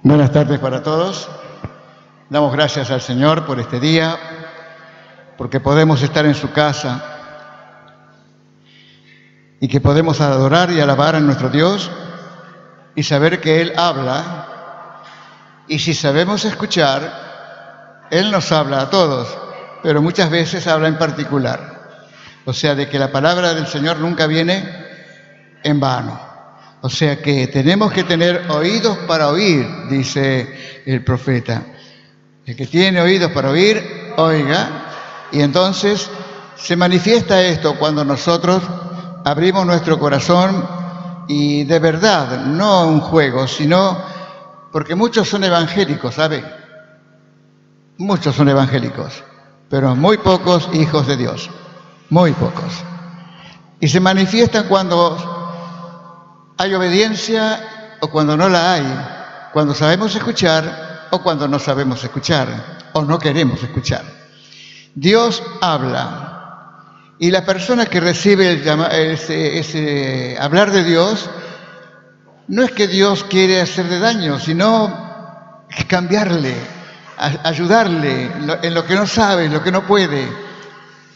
Buenas tardes para todos. Damos gracias al Señor por este día, porque podemos estar en su casa y que podemos adorar y alabar a nuestro Dios y saber que Él habla. Y si sabemos escuchar, Él nos habla a todos, pero muchas veces habla en particular. O sea, de que la palabra del Señor nunca viene en vano. O sea que tenemos que tener oídos para oír, dice el profeta. El que tiene oídos para oír, oiga. Y entonces se manifiesta esto cuando nosotros abrimos nuestro corazón y de verdad, no un juego, sino porque muchos son evangélicos, ¿sabe? Muchos son evangélicos, pero muy pocos hijos de Dios, muy pocos. Y se manifiesta cuando hay obediencia o cuando no la hay, cuando sabemos escuchar o cuando no sabemos escuchar o no queremos escuchar. Dios habla y la persona que recibe ese hablar de Dios, no es que Dios quiere hacerle daño, sino cambiarle, ayudarle en lo que no sabe, en lo que no puede.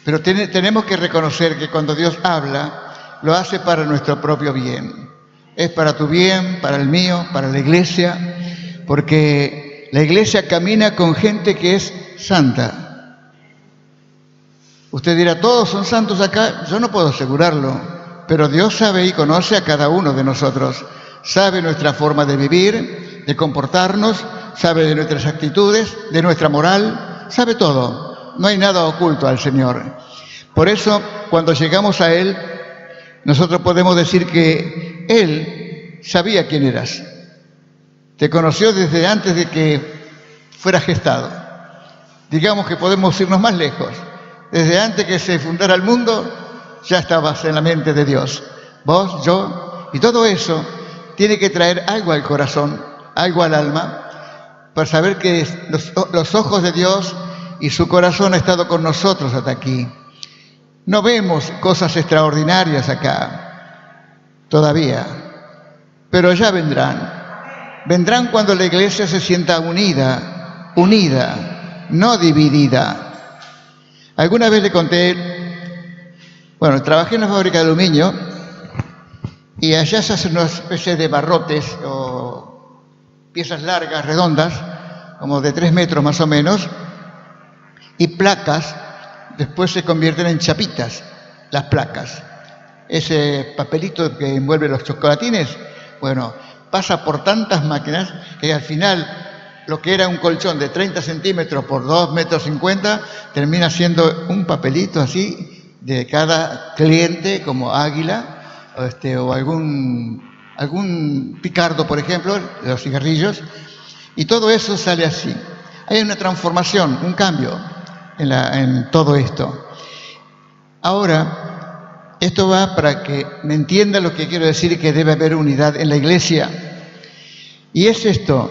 Pero tenemos que reconocer que cuando Dios habla, lo hace para nuestro propio bien. Es para tu bien, para el mío, para la iglesia, porque la iglesia camina con gente que es santa. Usted dirá, ¿todos son santos acá? Yo no puedo asegurarlo, pero Dios sabe y conoce a cada uno de nosotros. Sabe nuestra forma de vivir, de comportarnos, sabe de nuestras actitudes, de nuestra moral, sabe todo. No hay nada oculto al Señor. Por eso, cuando llegamos a Él, nosotros podemos decir que Él sabía quién eras. Te conoció desde antes de que fueras gestado. Digamos que podemos irnos más lejos. Desde antes que se fundara el mundo, ya estabas en la mente de Dios. Vos, yo, y todo eso tiene que traer algo al corazón, algo al alma, para saber que los ojos de Dios y su corazón ha estado con nosotros hasta aquí. No vemos cosas extraordinarias acá, todavía, pero ya vendrán. Vendrán cuando la iglesia se sienta unida, no dividida. Alguna vez le conté, bueno, trabajé en una fábrica de aluminio y allá se hacen una especie de barrotes o piezas largas, redondas, como de 3 metros más o menos, y placas. Después se convierten en chapitas, las placas. Ese papelito que envuelve los chocolatines, bueno, pasa por tantas máquinas que al final lo que era un colchón de 30 centímetros por 2,50 metros termina siendo un papelito así de cada cliente, como Águila o algún Picardo, por ejemplo, de los cigarrillos. Y todo eso sale así. Hay una transformación, un cambio en todo esto. Ahora, esto va para que me entienda lo que quiero decir, que debe haber unidad en la iglesia. Y es esto.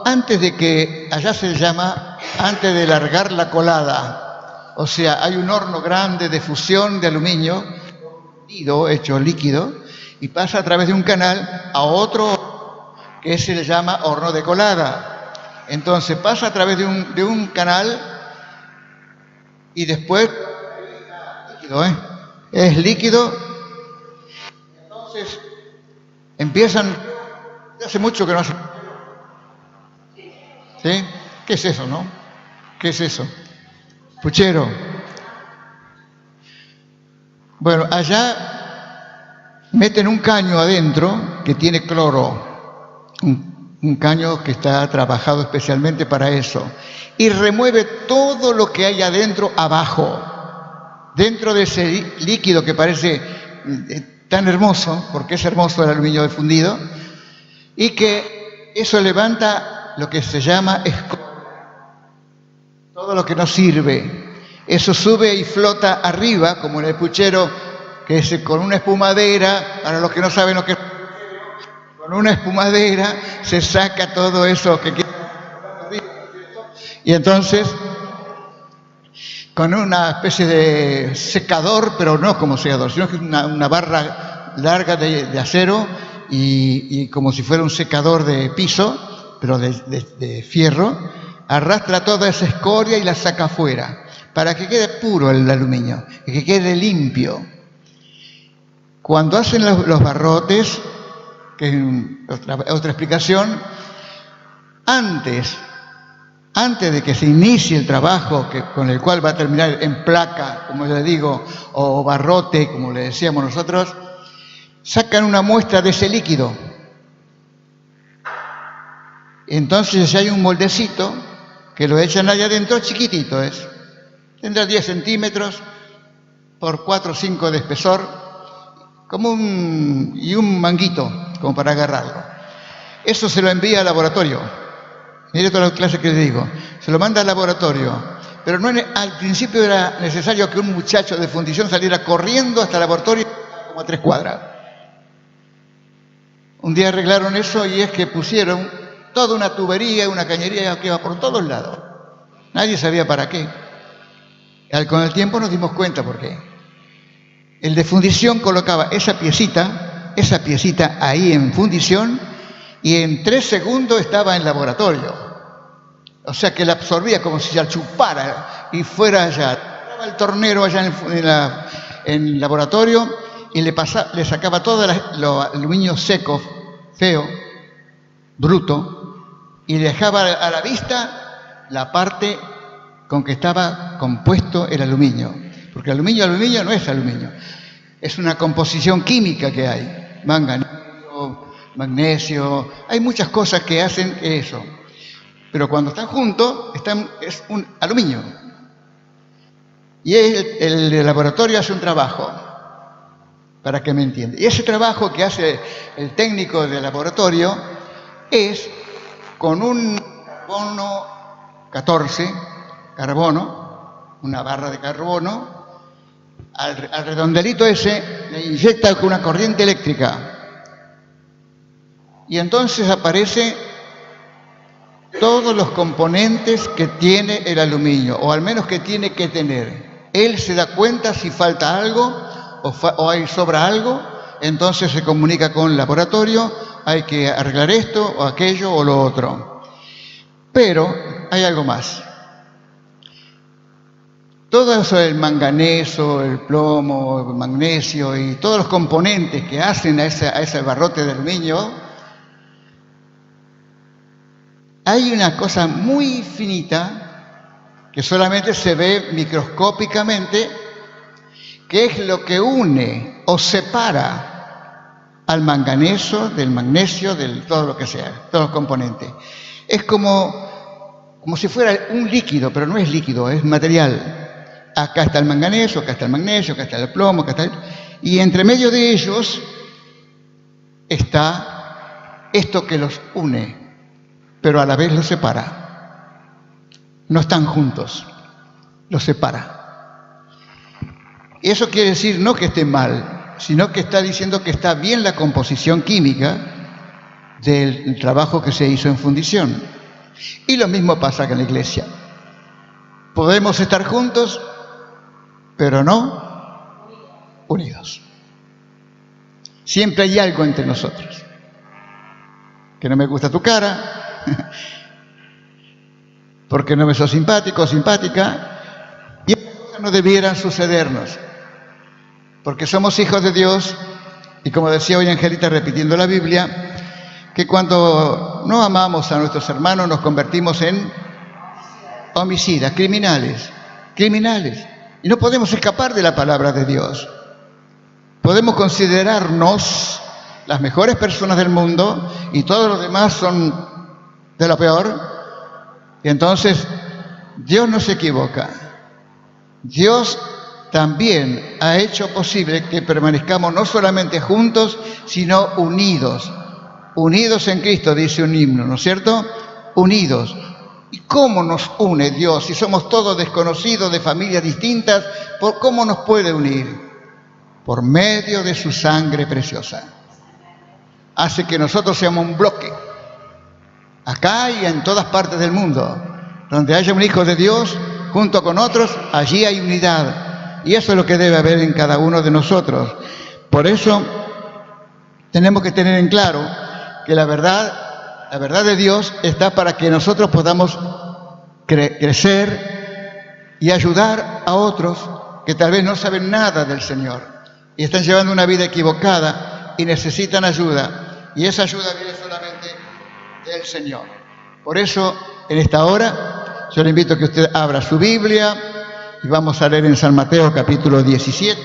Antes de que, allá se llama, antes de largar la colada, o sea, hay un horno grande de fusión de aluminio, hecho líquido, y pasa a través de un canal a otro que se le llama horno de colada. Entonces pasa a través de un canal y después es líquido. Entonces empiezan, hace mucho que no hace. ¿Sí? ¿Qué es eso, no? ¿Qué es eso? Puchero. Bueno, allá meten un caño adentro que tiene cloro, un caño que está trabajado especialmente para eso, y remueve todo lo que hay adentro abajo, dentro de ese líquido que parece tan hermoso, porque es hermoso el aluminio fundido, y que eso levanta lo que se llama todo lo que no sirve. Eso sube y flota arriba, como en el puchero, que es con una espumadera. Para los que no saben lo que es, con una espumadera se saca todo eso que queda arriba, y entonces con una especie de secador, pero no como secador, sino que es una barra larga de acero, y como si fuera un secador de piso, pero de fierro, arrastra toda esa escoria y la saca afuera, para que quede puro el aluminio, que quede limpio. Cuando hacen los barrotes, que es otra explicación, antes de que se inicie el trabajo con el cual va a terminar en placa, como yo le digo, o barrote, como le decíamos nosotros, sacan una muestra de ese líquido. Entonces si hay un moldecito que lo echan allá adentro, chiquitito es, tendrá 10 centímetros por 4 o 5 de espesor, y un manguito como para agarrarlo. Eso se lo envía al laboratorio. Mire todas las clases que le digo. Se lo manda al laboratorio. Pero no al principio era necesario que un muchacho de fundición saliera corriendo hasta el laboratorio como a 3 cuadras. Un día arreglaron eso y es que pusieron toda una tubería, una cañería que iba por todos lados. Nadie sabía para qué. Con el tiempo nos dimos cuenta por qué. El de fundición colocaba esa piecita ahí en fundición y en 3 segundos estaba en laboratorio. O sea que la absorbía como si la chupara y fuera allá. Estaba el tornero allá en el laboratorio y le sacaba todo el aluminio seco, feo, bruto, y le dejaba a la vista la parte con que estaba compuesto el aluminio. Porque aluminio no es aluminio. Es una composición química que hay. Manganeso, magnesio, hay muchas cosas que hacen eso. Pero cuando están juntos, es un aluminio. Y el laboratorio hace un trabajo, para que me entienda. Y ese trabajo que hace el técnico del laboratorio es con un carbono 14, una barra de carbono, al redondelito ese le inyecta con una corriente eléctrica. Y entonces aparecen todos los componentes que tiene el aluminio, o al menos que tiene que tener. Él se da cuenta si falta algo o hay sobra algo, entonces se comunica con el laboratorio, hay que arreglar esto o aquello o lo otro. Pero hay algo más. Todo eso, el manganeso, el plomo, el magnesio y todos los componentes que hacen a ese barrote de aluminio, hay una cosa muy finita que solamente se ve microscópicamente, que es lo que une o separa al manganeso del magnesio, de todo lo que sea, todos los componentes. Es como si fuera un líquido, pero no es líquido, es material. Acá está el manganeso, acá está el magnesio, acá está el plomo, y entre medio de ellos está esto que los une, pero a la vez los separa. No están juntos, los separa. Y eso quiere decir no que esté mal, sino que está diciendo que está bien la composición química del trabajo que se hizo en fundición. Y lo mismo pasa que en la iglesia. Podemos estar juntos, pero no unidos. Siempre hay algo entre nosotros. Que no me gusta tu cara, porque no me sos simpático o simpática, y esas cosas no debieran sucedernos, porque somos hijos de Dios, y como decía hoy Angelita repitiendo la Biblia, que cuando no amamos a nuestros hermanos nos convertimos en homicidas, criminales, y no podemos escapar de la palabra de Dios. Podemos considerarnos las mejores personas del mundo y todos los demás son de lo peor. Y entonces Dios no se equivoca. Dios también ha hecho posible que permanezcamos no solamente juntos, sino unidos. Unidos en Cristo, dice un himno, ¿no es cierto? Unidos. ¿Y cómo nos une Dios? Si somos todos desconocidos, de familias distintas, ¿cómo nos puede unir? Por medio de su sangre preciosa. Hace que nosotros seamos un bloque. Acá y en todas partes del mundo. Donde haya un hijo de Dios, junto con otros, allí hay unidad. Y eso es lo que debe haber en cada uno de nosotros. Por eso, tenemos que tener en claro que la verdad de Dios está para que nosotros podamos crecer y ayudar a otros que tal vez no saben nada del Señor y están llevando una vida equivocada y necesitan ayuda. Y esa ayuda viene solamente del Señor. Por eso, en esta hora, yo le invito a que usted abra su Biblia y vamos a leer en San Mateo capítulo 17.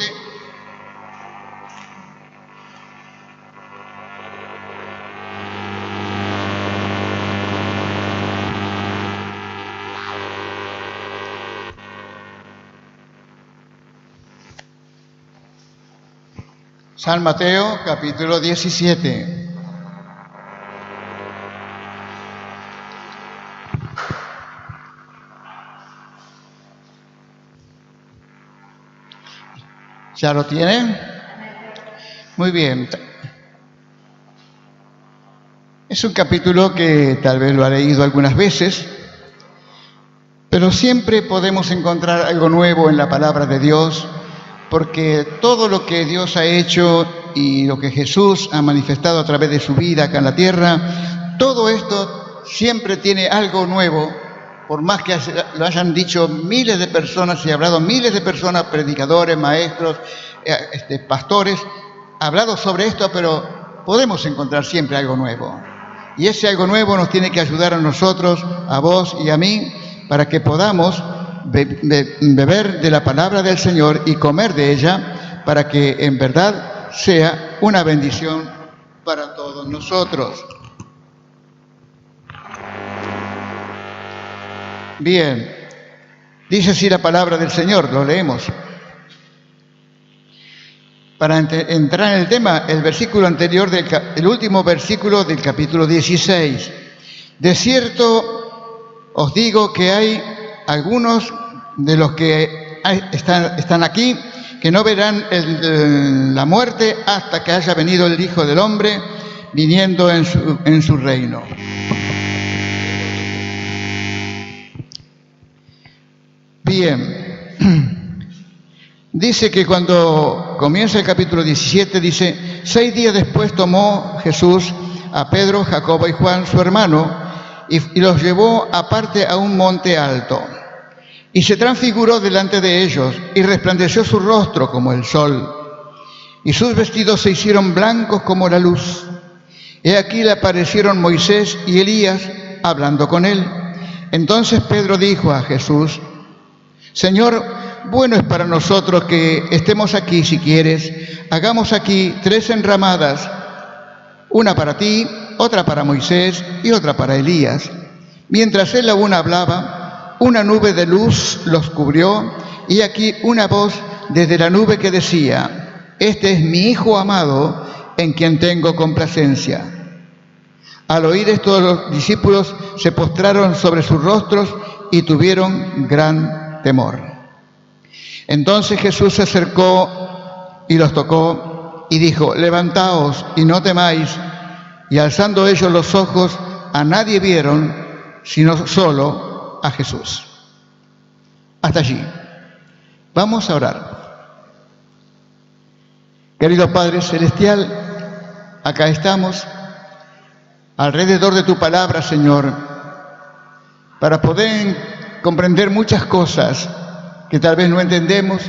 San Mateo capítulo 17. ¿Ya lo tienen? Muy bien. Es un capítulo que tal vez lo ha leído algunas veces, pero siempre podemos encontrar algo nuevo en la palabra de Dios, porque todo lo que Dios ha hecho y lo que Jesús ha manifestado a través de su vida acá en la tierra, todo esto siempre tiene algo nuevo. Por más que lo hayan dicho miles de personas y hablado miles de personas, predicadores, maestros, pastores, hablado sobre esto, pero podemos encontrar siempre algo nuevo. Y ese algo nuevo nos tiene que ayudar a nosotros, a vos y a mí, para que podamos beber de la palabra del Señor y comer de ella, para que en verdad sea una bendición para todos nosotros. Bien, dice así la palabra del Señor, lo leemos. Para entrar en el tema, el versículo anterior, el último versículo del capítulo 16. De cierto os digo que hay algunos de los que están aquí que no verán la muerte hasta que haya venido el Hijo del Hombre, viniendo en su reino. Bien, dice que cuando comienza el capítulo 17, dice, 6 días después tomó Jesús a Pedro, Jacobo y Juan, su hermano, y los llevó aparte a un monte alto. Y se transfiguró delante de ellos, y resplandeció su rostro como el sol, y sus vestidos se hicieron blancos como la luz. He aquí le aparecieron Moisés y Elías hablando con él. Entonces Pedro dijo a Jesús, Señor, bueno es para nosotros que estemos aquí, si quieres. Hagamos aquí 3 enramadas, una para ti, otra para Moisés y otra para Elías. Mientras él aún hablaba, una nube de luz los cubrió, y aquí una voz desde la nube que decía, este es mi Hijo amado, en quien tengo complacencia. Al oír esto, los discípulos se postraron sobre sus rostros y tuvieron gran temor. Entonces Jesús se acercó y los tocó y dijo, levantaos y no temáis. Y alzando ellos los ojos, a nadie vieron, sino solo a Jesús. Hasta allí. Vamos a orar. Querido Padre Celestial, acá estamos, alrededor de tu palabra, Señor, para poder comprender muchas cosas que tal vez no entendemos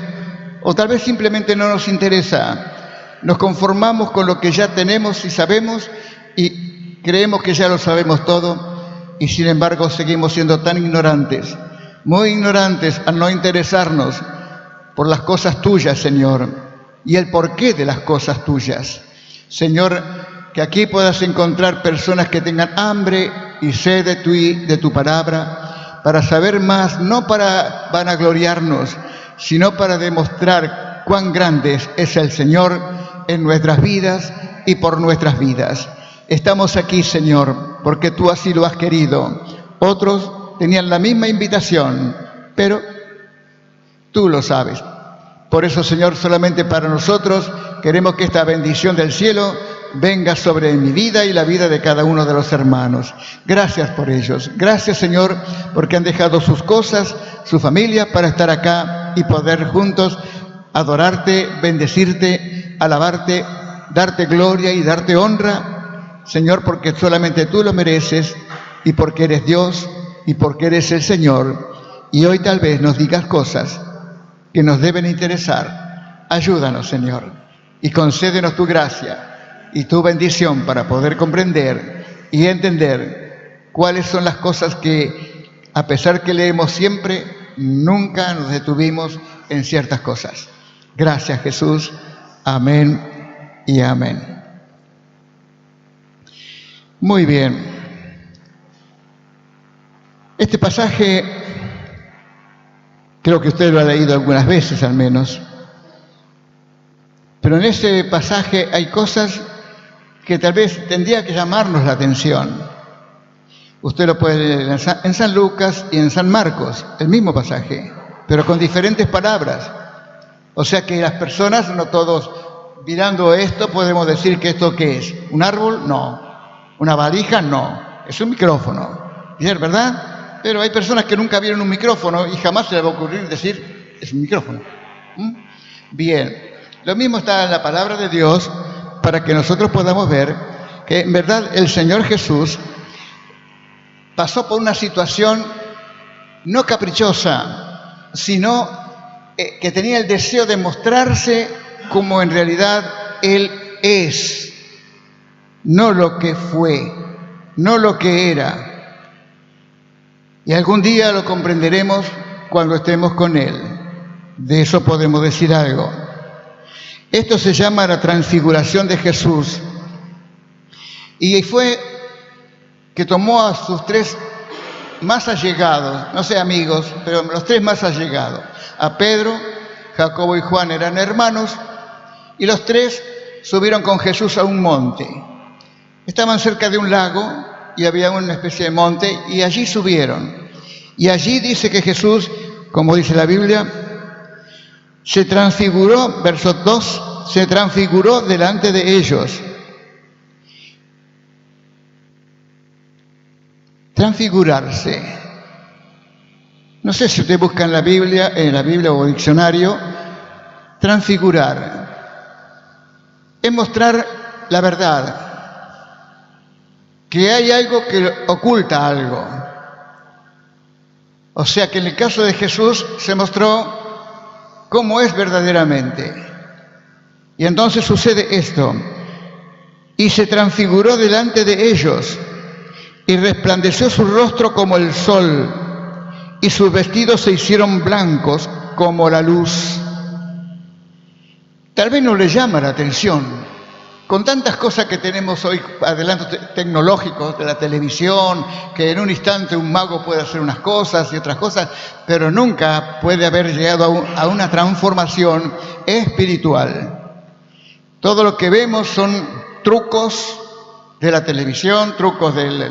o tal vez simplemente no nos interesa. Nos conformamos con lo que ya tenemos y sabemos y creemos que ya lo sabemos todo, y sin embargo seguimos siendo tan ignorantes, muy ignorantes, al no interesarnos por las cosas tuyas, Señor, y el porqué de las cosas tuyas. Señor, que aquí puedas encontrar personas que tengan hambre y sed de tu palabra, para saber más, no para vanagloriarnos, sino para demostrar cuán grande es el Señor en nuestras vidas y por nuestras vidas. Estamos aquí, Señor, porque tú así lo has querido. Otros tenían la misma invitación, pero tú lo sabes. Por eso, Señor, solamente para nosotros queremos que esta bendición del cielo venga sobre mi vida y la vida de cada uno de los hermanos. Gracias por ellos. Gracias, Señor, porque han dejado sus cosas, su familia, para estar acá y poder juntos adorarte, bendecirte, alabarte darte gloria y darte honra, Señor, porque solamente tú lo mereces y porque eres Dios y porque eres el Señor. Y hoy tal vez nos digas cosas que nos deben interesar. Ayúdanos, Señor, y concédenos tu gracia y tu bendición para poder comprender y entender cuáles son las cosas que, a pesar que leemos siempre, nunca nos detuvimos en ciertas cosas. Gracias, Jesús. Amén y amén. Muy bien. Este pasaje, creo que usted lo ha leído algunas veces al menos, pero en ese pasaje hay cosas que tal vez tendría que llamarnos la atención. Usted lo puede leer en San Lucas y en San Marcos, el mismo pasaje, pero con diferentes palabras. O sea que las personas, no todos mirando esto, podemos decir que esto ¿qué es? ¿Un árbol? No. ¿Una valija? No. Es un micrófono. ¿Es verdad? Pero hay personas que nunca vieron un micrófono y jamás se les va a ocurrir decir, es un micrófono. Bien. Lo mismo está en la palabra de Dios para que nosotros podamos ver que en verdad el Señor Jesús pasó por una situación no caprichosa, sino que tenía el deseo de mostrarse como en realidad Él es, no lo que fue, no lo que era. Y algún día lo comprenderemos cuando estemos con Él. De eso podemos decir algo. Esto se llama la transfiguración de Jesús. Y fue que tomó a sus tres más allegados, no sé amigos, pero los tres más allegados. A Pedro, Jacobo y Juan eran hermanos, y los tres subieron con Jesús a un monte. Estaban cerca de un lago y había una especie de monte, y allí subieron. Y allí dice que Jesús, como dice la Biblia, se transfiguró, verso 2, se transfiguró delante de ellos. Transfigurarse. No sé si usted busca en la Biblia o diccionario, transfigurar es mostrar la verdad, que hay algo que oculta algo. O sea que en el caso de Jesús se mostró cómo es verdaderamente. Y entonces sucede esto: y se transfiguró delante de ellos, y resplandeció su rostro como el sol, y sus vestidos se hicieron blancos como la luz. Tal vez no le llama la atención, con tantas cosas que tenemos hoy, adelantos tecnológicos de la televisión, que en un instante un mago puede hacer unas cosas y otras cosas, pero nunca puede haber llegado a una transformación espiritual. Todo lo que vemos son trucos de la televisión, trucos de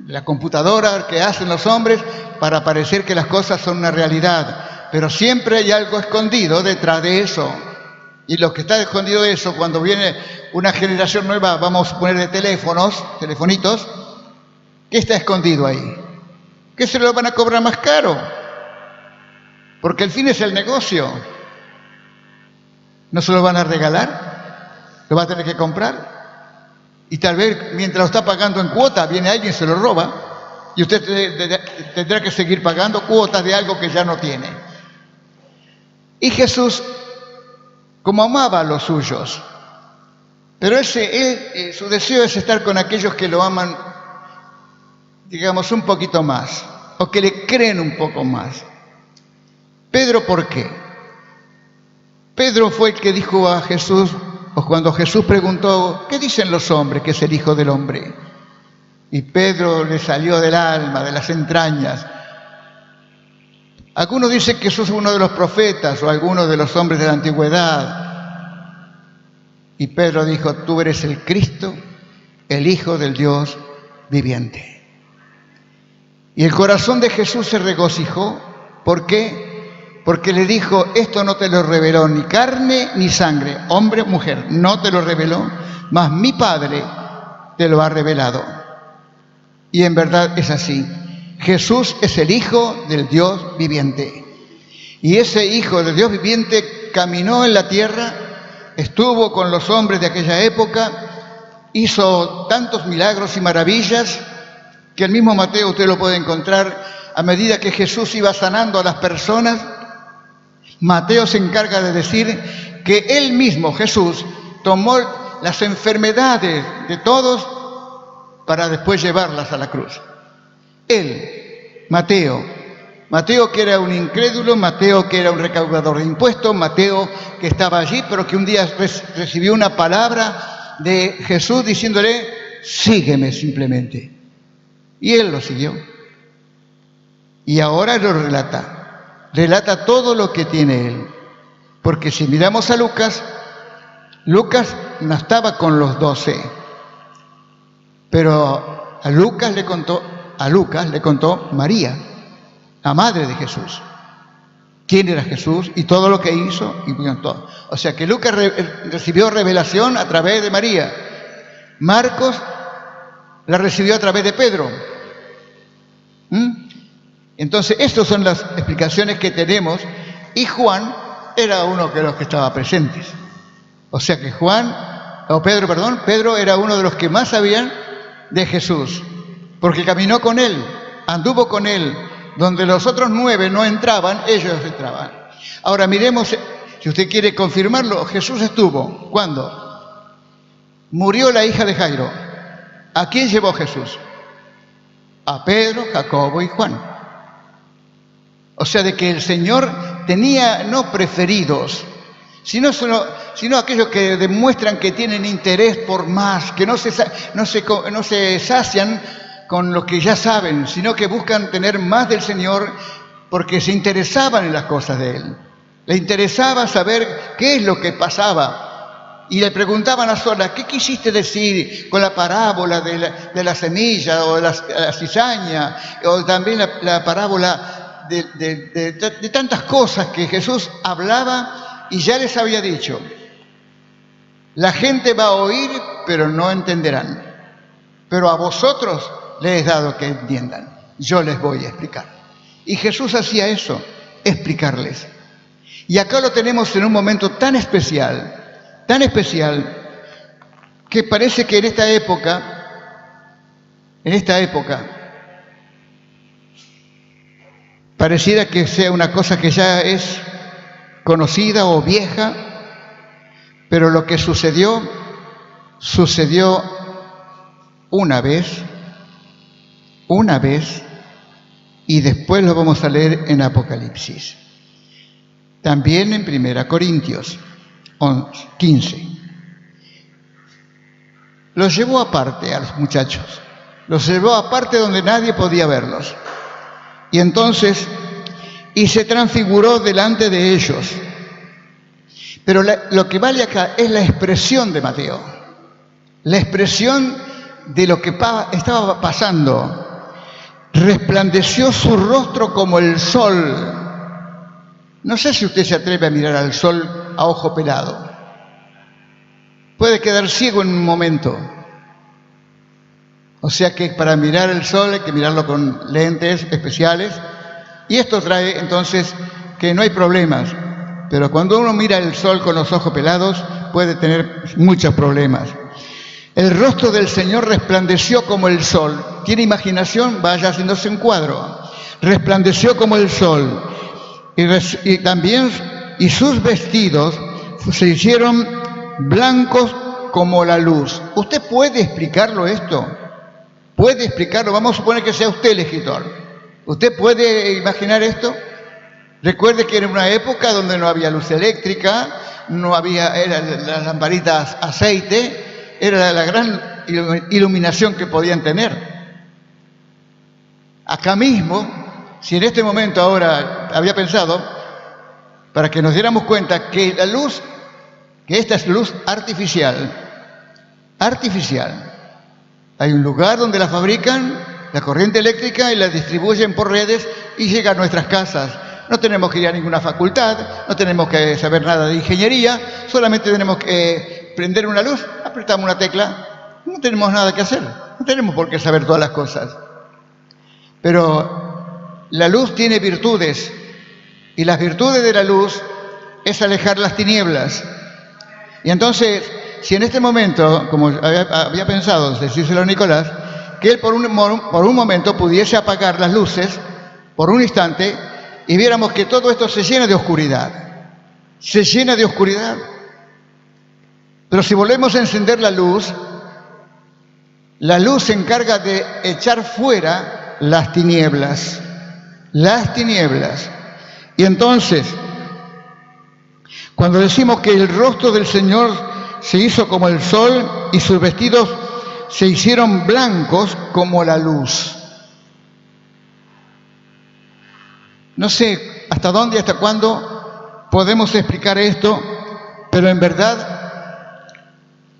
la computadora que hacen los hombres para parecer que las cosas son una realidad, pero siempre hay algo escondido detrás de eso. Y lo que está escondido de eso, cuando viene una generación nueva, vamos a poner de telefonitos, ¿qué está escondido ahí? Que se lo van a cobrar más caro, porque el fin es el negocio. ¿No se lo van a regalar? ¿Lo va a tener que comprar? Y tal vez mientras lo está pagando en cuota, viene alguien y se lo roba, y usted tendrá que seguir pagando cuotas de algo que ya no tiene. Y Jesús, como amaba a los suyos, pero su deseo es estar con aquellos que lo aman, digamos, un poquito más, o que le creen un poco más. Pedro, ¿por qué? Pedro fue el que dijo a Jesús, o cuando Jesús preguntó, ¿qué dicen los hombres que es el Hijo del Hombre? Y Pedro le salió del alma, de las entrañas. Algunos dicen que sos uno de los profetas o algunos de los hombres de la antigüedad. Y Pedro dijo, tú eres el Cristo, el Hijo del Dios viviente. Y el corazón de Jesús se regocijó. ¿Por qué? Porque le dijo, esto no te lo reveló ni carne ni sangre, hombre o mujer, no te lo reveló, mas mi Padre te lo ha revelado. Y en verdad es así. Jesús es el Hijo del Dios viviente. Y ese Hijo del Dios viviente caminó en la tierra estuvo con los hombres de aquella época, hizo tantos milagros y maravillas que el mismo Mateo usted lo puede encontrar a medida que Jesús iba sanando a las personas. Mateo se encarga de decir que él mismo, Jesús, tomó las enfermedades de todos para después llevarlas a la cruz. Él, Mateo que era un incrédulo, Mateo que era un recaudador de impuestos, Mateo que estaba allí, pero que un día recibió una palabra de Jesús diciéndole, sígueme simplemente. Y él lo siguió. Y ahora lo relata todo lo que tiene él. Porque si miramos a Lucas, Lucas no estaba con los 12, pero a Lucas le contó María, la madre de Jesús, quién era Jesús y todo lo que hizo y todo. O sea que Lucas recibió revelación a través de María. Marcos la recibió a través de Pedro. Entonces, estas son las explicaciones que tenemos, y Juan era uno de los que estaba presentes. O sea que Pedro era uno de los que más sabían de Jesús, porque caminó con él, anduvo con él, donde los otros 9 no entraban, ellos entraban. Ahora miremos, si usted quiere confirmarlo, Jesús estuvo, ¿cuándo? Murió la hija de Jairo. ¿A quién llevó Jesús? A Pedro, Jacobo y Juan. O sea, de que el Señor tenía no preferidos, sino aquellos que demuestran que tienen interés por más, que no se sacian con lo que ya saben, sino que buscan tener más del Señor porque se interesaban en las cosas de Él. Le interesaba saber qué es lo que pasaba. Y le preguntaban a solas, ¿qué quisiste decir con la parábola de la semilla o de la cizaña? O también la parábola de tantas cosas que Jesús hablaba y ya les había dicho. La gente va a oír, pero no entenderán. Pero a vosotros les he dado que entiendan. Yo les voy a explicar. Y Jesús hacía eso, explicarles. Y acá lo tenemos en un momento tan especial, que parece que en esta época, pareciera que sea una cosa que ya es conocida o vieja, pero lo que sucedió una vez, y después lo vamos a leer en Apocalipsis. También en 1 Corintios 15. Los llevó aparte a los muchachos, los llevó aparte donde nadie podía verlos. Y entonces, se transfiguró delante de ellos. Pero lo que vale acá es la expresión de Mateo, la expresión de lo que estaba pasando. Resplandeció su rostro como el sol. No sé si usted se atreve a mirar al sol a ojo pelado. Puede quedar ciego en un momento. O sea que para mirar el sol hay que mirarlo con lentes especiales. Y esto trae entonces que no hay problemas. Pero cuando uno mira el sol con los ojos pelados, puede tener muchos problemas. El rostro del Señor resplandeció como el sol. ¿Tiene imaginación? Vaya haciéndose un cuadro. Resplandeció como el sol. Y sus vestidos se hicieron blancos como la luz. ¿Usted puede explicarlo esto? ¿Puede explicarlo? Vamos a suponer que sea usted el escritor. ¿Usted puede imaginar esto? Recuerde que era una época donde no había luz eléctrica, no había las lamparitas aceite, era la gran iluminación que podían tener. Acá mismo, si en este momento ahora había pensado, para que nos diéramos cuenta que la luz, que esta es luz artificial. Hay un lugar donde la fabrican, la corriente eléctrica, y la distribuyen por redes y llega a nuestras casas. No tenemos que ir a ninguna facultad, no tenemos que saber nada de ingeniería, solamente tenemos que prender una luz, apretamos una tecla, no tenemos nada que hacer, no tenemos por qué saber todas las cosas. Pero la luz tiene virtudes, y las virtudes de la luz es alejar las tinieblas. Y entonces, si en este momento, como había pensado decírselo a Nicolás, que él por un momento pudiese apagar las luces, por un instante, y viéramos que todo esto se llena de oscuridad. Se llena de oscuridad. Pero si volvemos a encender la luz se encarga de echar fuera las tinieblas. Las tinieblas. Y entonces, cuando decimos que el rostro del Señor se hizo como el sol y sus vestidos se hicieron blancos como la luz. No sé hasta dónde y hasta cuándo podemos explicar esto, pero en verdad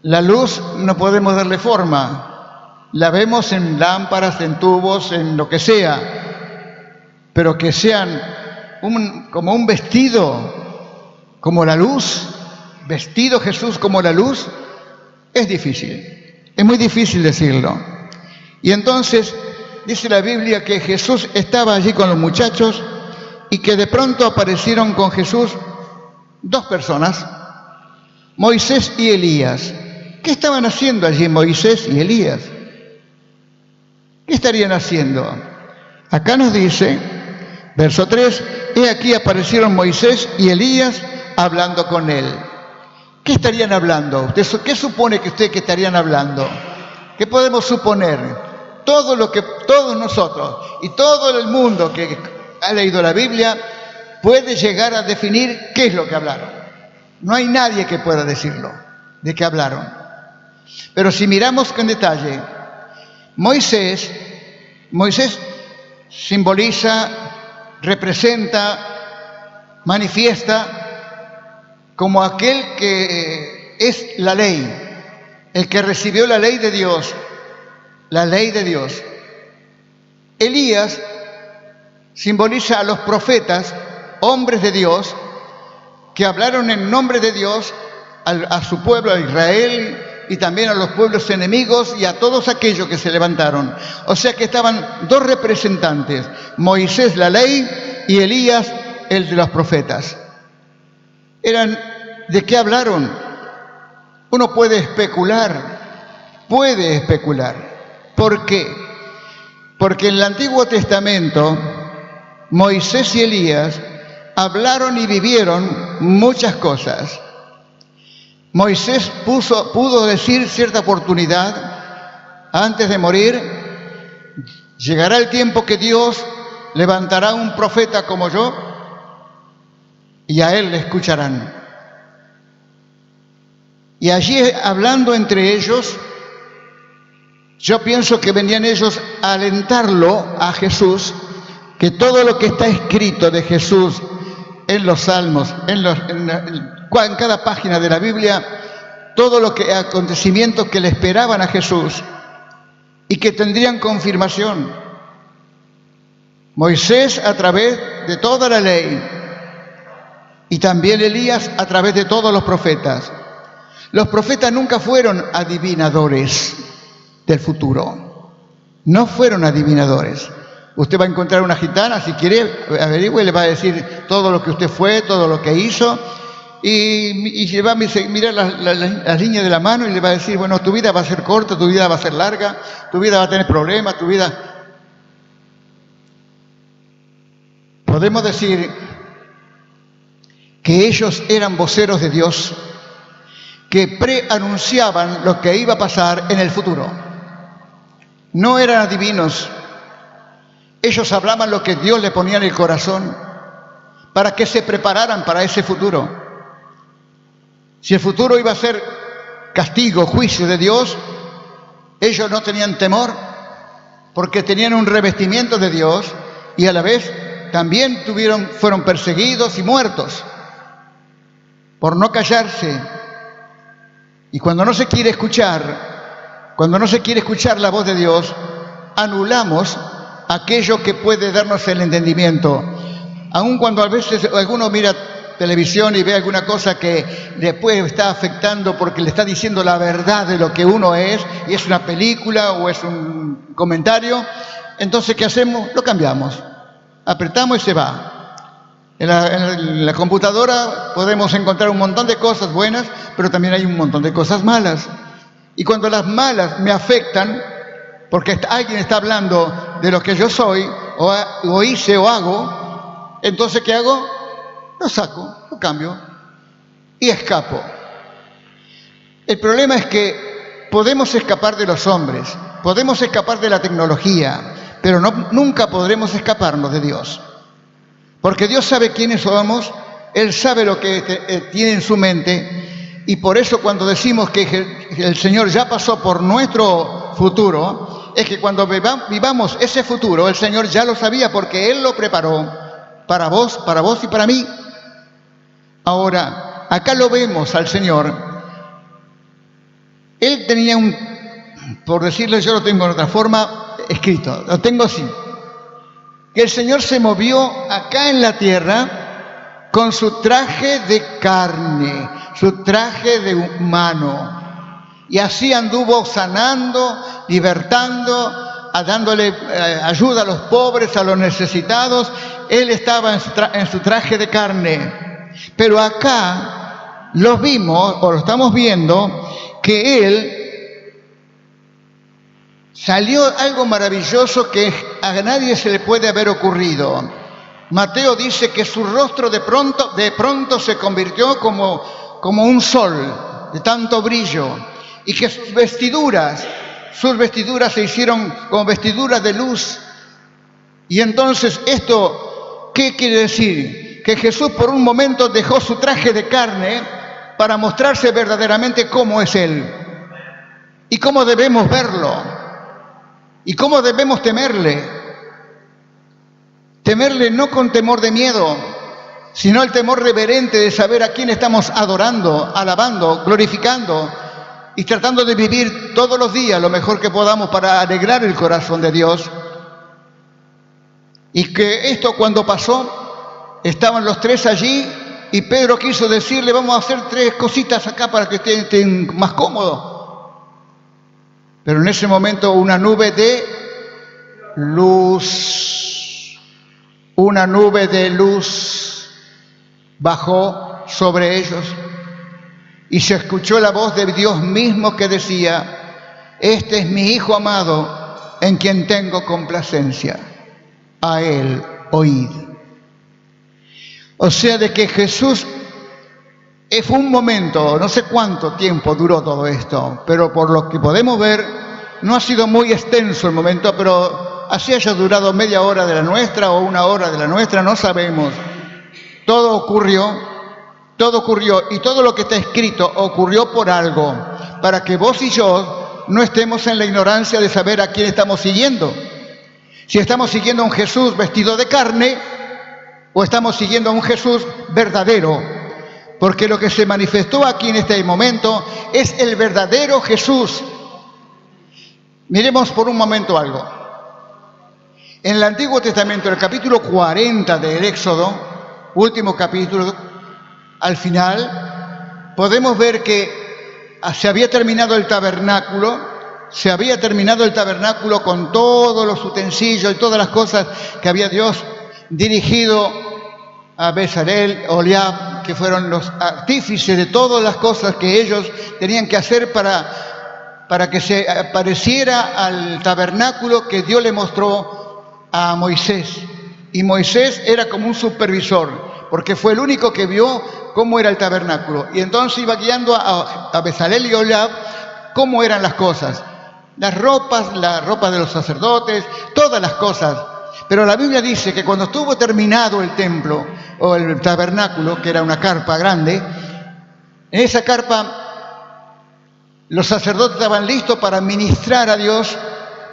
la luz no podemos darle forma. La vemos en lámparas, en tubos, en lo que sea, pero que sean como un vestido, como la luz, vestido Jesús como la luz, es difícil, es muy difícil decirlo. Y entonces dice la Biblia que Jesús estaba allí con los muchachos y que de pronto aparecieron con Jesús dos personas, Moisés y Elías. ¿Qué estaban haciendo allí Moisés y Elías? ¿Qué estarían haciendo? Acá nos dice, verso 3, he aquí aparecieron Moisés y Elías hablando con él. ¿Qué estarían hablando? ¿Usted qué supone que estarían hablando? ¿Qué podemos suponer? Todo lo que todos nosotros y todo el mundo que ha leído la Biblia puede llegar a definir qué es lo que hablaron. No hay nadie que pueda decirlo, de qué hablaron. Pero si miramos con detalle, Moisés simboliza, representa, manifiesta como aquel que es la ley, el que recibió la ley de Dios, la ley de Dios. Elías simboliza a los profetas, hombres de Dios, que hablaron en nombre de Dios a su pueblo, a Israel, y también a los pueblos enemigos y a todos aquellos que se levantaron. O sea que estaban dos representantes, Moisés la ley y Elías el de los profetas. ¿De qué hablaron? Uno puede especular. ¿Por qué? Porque en el Antiguo Testamento Moisés y Elías hablaron y vivieron muchas cosas. Moisés pudo decir cierta oportunidad antes de morir, llegará el tiempo que Dios levantará un profeta como yo y a él le escucharán. Y allí hablando entre ellos, yo pienso que venían ellos a alentarlo a Jesús, que todo lo que está escrito de Jesús en los salmos, en cada página de la Biblia, todo lo que acontecimientos que le esperaban a Jesús y que tendrían confirmación. Moisés a través de toda la ley y también Elías a través de todos los profetas. Los profetas nunca fueron adivinadores del futuro, no fueron adivinadores. Usted va a encontrar una gitana, si quiere, averigüe, le va a decir todo lo que usted fue, todo lo que hizo, y le va a mirar las líneas de la mano y le va a decir, bueno, tu vida va a ser corta, tu vida va a ser larga, tu vida va a tener problemas, tu vida... Podemos decir que ellos eran voceros de Dios, que preanunciaban lo que iba a pasar en el futuro. No eran adivinos. Ellos hablaban lo que Dios le ponía en el corazón para que se prepararan para ese futuro. Si el futuro iba a ser castigo, juicio de Dios, ellos no tenían temor porque tenían un revestimiento de Dios y a la vez también fueron perseguidos y muertos por no callarse. Y cuando no se quiere escuchar la voz de Dios, anulamos aquello que puede darnos el entendimiento. Aun cuando a veces alguno mira televisión y ve alguna cosa que después está afectando porque le está diciendo la verdad de lo que uno es, y es una película o es un comentario, entonces ¿qué hacemos? Lo cambiamos, apretamos y se va. En la computadora podemos encontrar un montón de cosas buenas, pero también hay un montón de cosas malas. Y cuando las malas me afectan, porque alguien está hablando de lo que yo soy, o hice o hago, entonces ¿qué hago? Lo saco, lo cambio y escapo. El problema es que podemos escapar de los hombres, podemos escapar de la tecnología, pero nunca podremos escaparnos de Dios. Porque Dios sabe quiénes somos, Él sabe lo que tiene en su mente, y por eso cuando decimos que el Señor ya pasó por nuestro futuro, es que cuando vivamos ese futuro, el Señor ya lo sabía porque Él lo preparó para vos y para mí. Ahora, acá lo vemos al Señor. Él tenía por decirlo, yo lo tengo en otra forma escrito, lo tengo así. Que el Señor se movió acá en la tierra con su traje de carne, su traje de humano. Y así anduvo sanando, libertando, dándole ayuda a los pobres, a los necesitados. Él estaba en su traje de carne. Pero acá lo vimos, o lo estamos viendo, que Él salió algo maravilloso que a nadie se le puede haber ocurrido. Mateo dice que su rostro de pronto se convirtió como un sol, de tanto brillo, y que sus vestiduras se hicieron como vestiduras de luz. Y entonces esto, ¿qué quiere decir? Que Jesús por un momento dejó su traje de carne para mostrarse verdaderamente cómo es Él y cómo debemos verlo. ¿Y cómo debemos temerle? Temerle no con temor de miedo, sino el temor reverente de saber a quién estamos adorando, alabando, glorificando y tratando de vivir todos los días lo mejor que podamos para alegrar el corazón de Dios. Y que esto cuando pasó, estaban los tres allí y Pedro quiso decirle, vamos a hacer 3 cositas acá para que estén más cómodos. Pero en ese momento una nube de luz bajó sobre ellos y se escuchó la voz de Dios mismo que decía, este es mi Hijo amado en quien tengo complacencia, a Él oíd. O sea, de que Jesús fue un momento, no sé cuánto tiempo duró todo esto, pero por lo que podemos ver, no ha sido muy extenso el momento, pero así haya durado media hora de la nuestra o 1 hora de la nuestra, no sabemos. Todo ocurrió, y todo lo que está escrito ocurrió por algo, para que vos y yo no estemos en la ignorancia de saber a quién estamos siguiendo. Si estamos siguiendo a un Jesús vestido de carne, o estamos siguiendo a un Jesús verdadero. Porque lo que se manifestó aquí en este momento es el verdadero Jesús. Miremos por un momento algo. En el Antiguo Testamento, el capítulo 40 del Éxodo, último capítulo, al final, podemos ver que se había terminado el tabernáculo, con todos los utensilios y todas las cosas que había Dios dirigido a Bezalel, Oliab, que fueron los artífices de todas las cosas que ellos tenían que hacer para que se pareciera al tabernáculo que Dios le mostró a Moisés. Y Moisés era como un supervisor, porque fue el único que vio cómo era el tabernáculo. Y entonces iba guiando a Bezalel y Oliab cómo eran las cosas. Las ropas, la ropa de los sacerdotes, todas las cosas. Pero la Biblia dice que cuando estuvo terminado el templo o el tabernáculo, que era una carpa grande, en esa carpa los sacerdotes estaban listos para ministrar a Dios,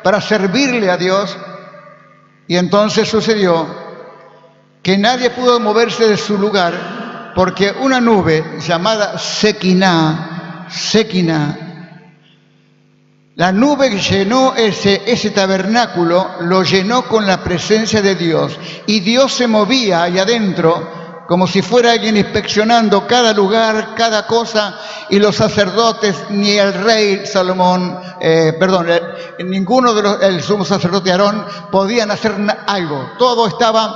para servirle a Dios, y entonces sucedió que nadie pudo moverse de su lugar porque una nube llamada Sequiná, la nube que llenó ese tabernáculo, lo llenó con la presencia de Dios. Y Dios se movía ahí adentro como si fuera alguien inspeccionando cada lugar, cada cosa. Y los sacerdotes, ni el rey Salomón, ninguno el sumo sacerdote Aarón podían hacer algo. Todos estaban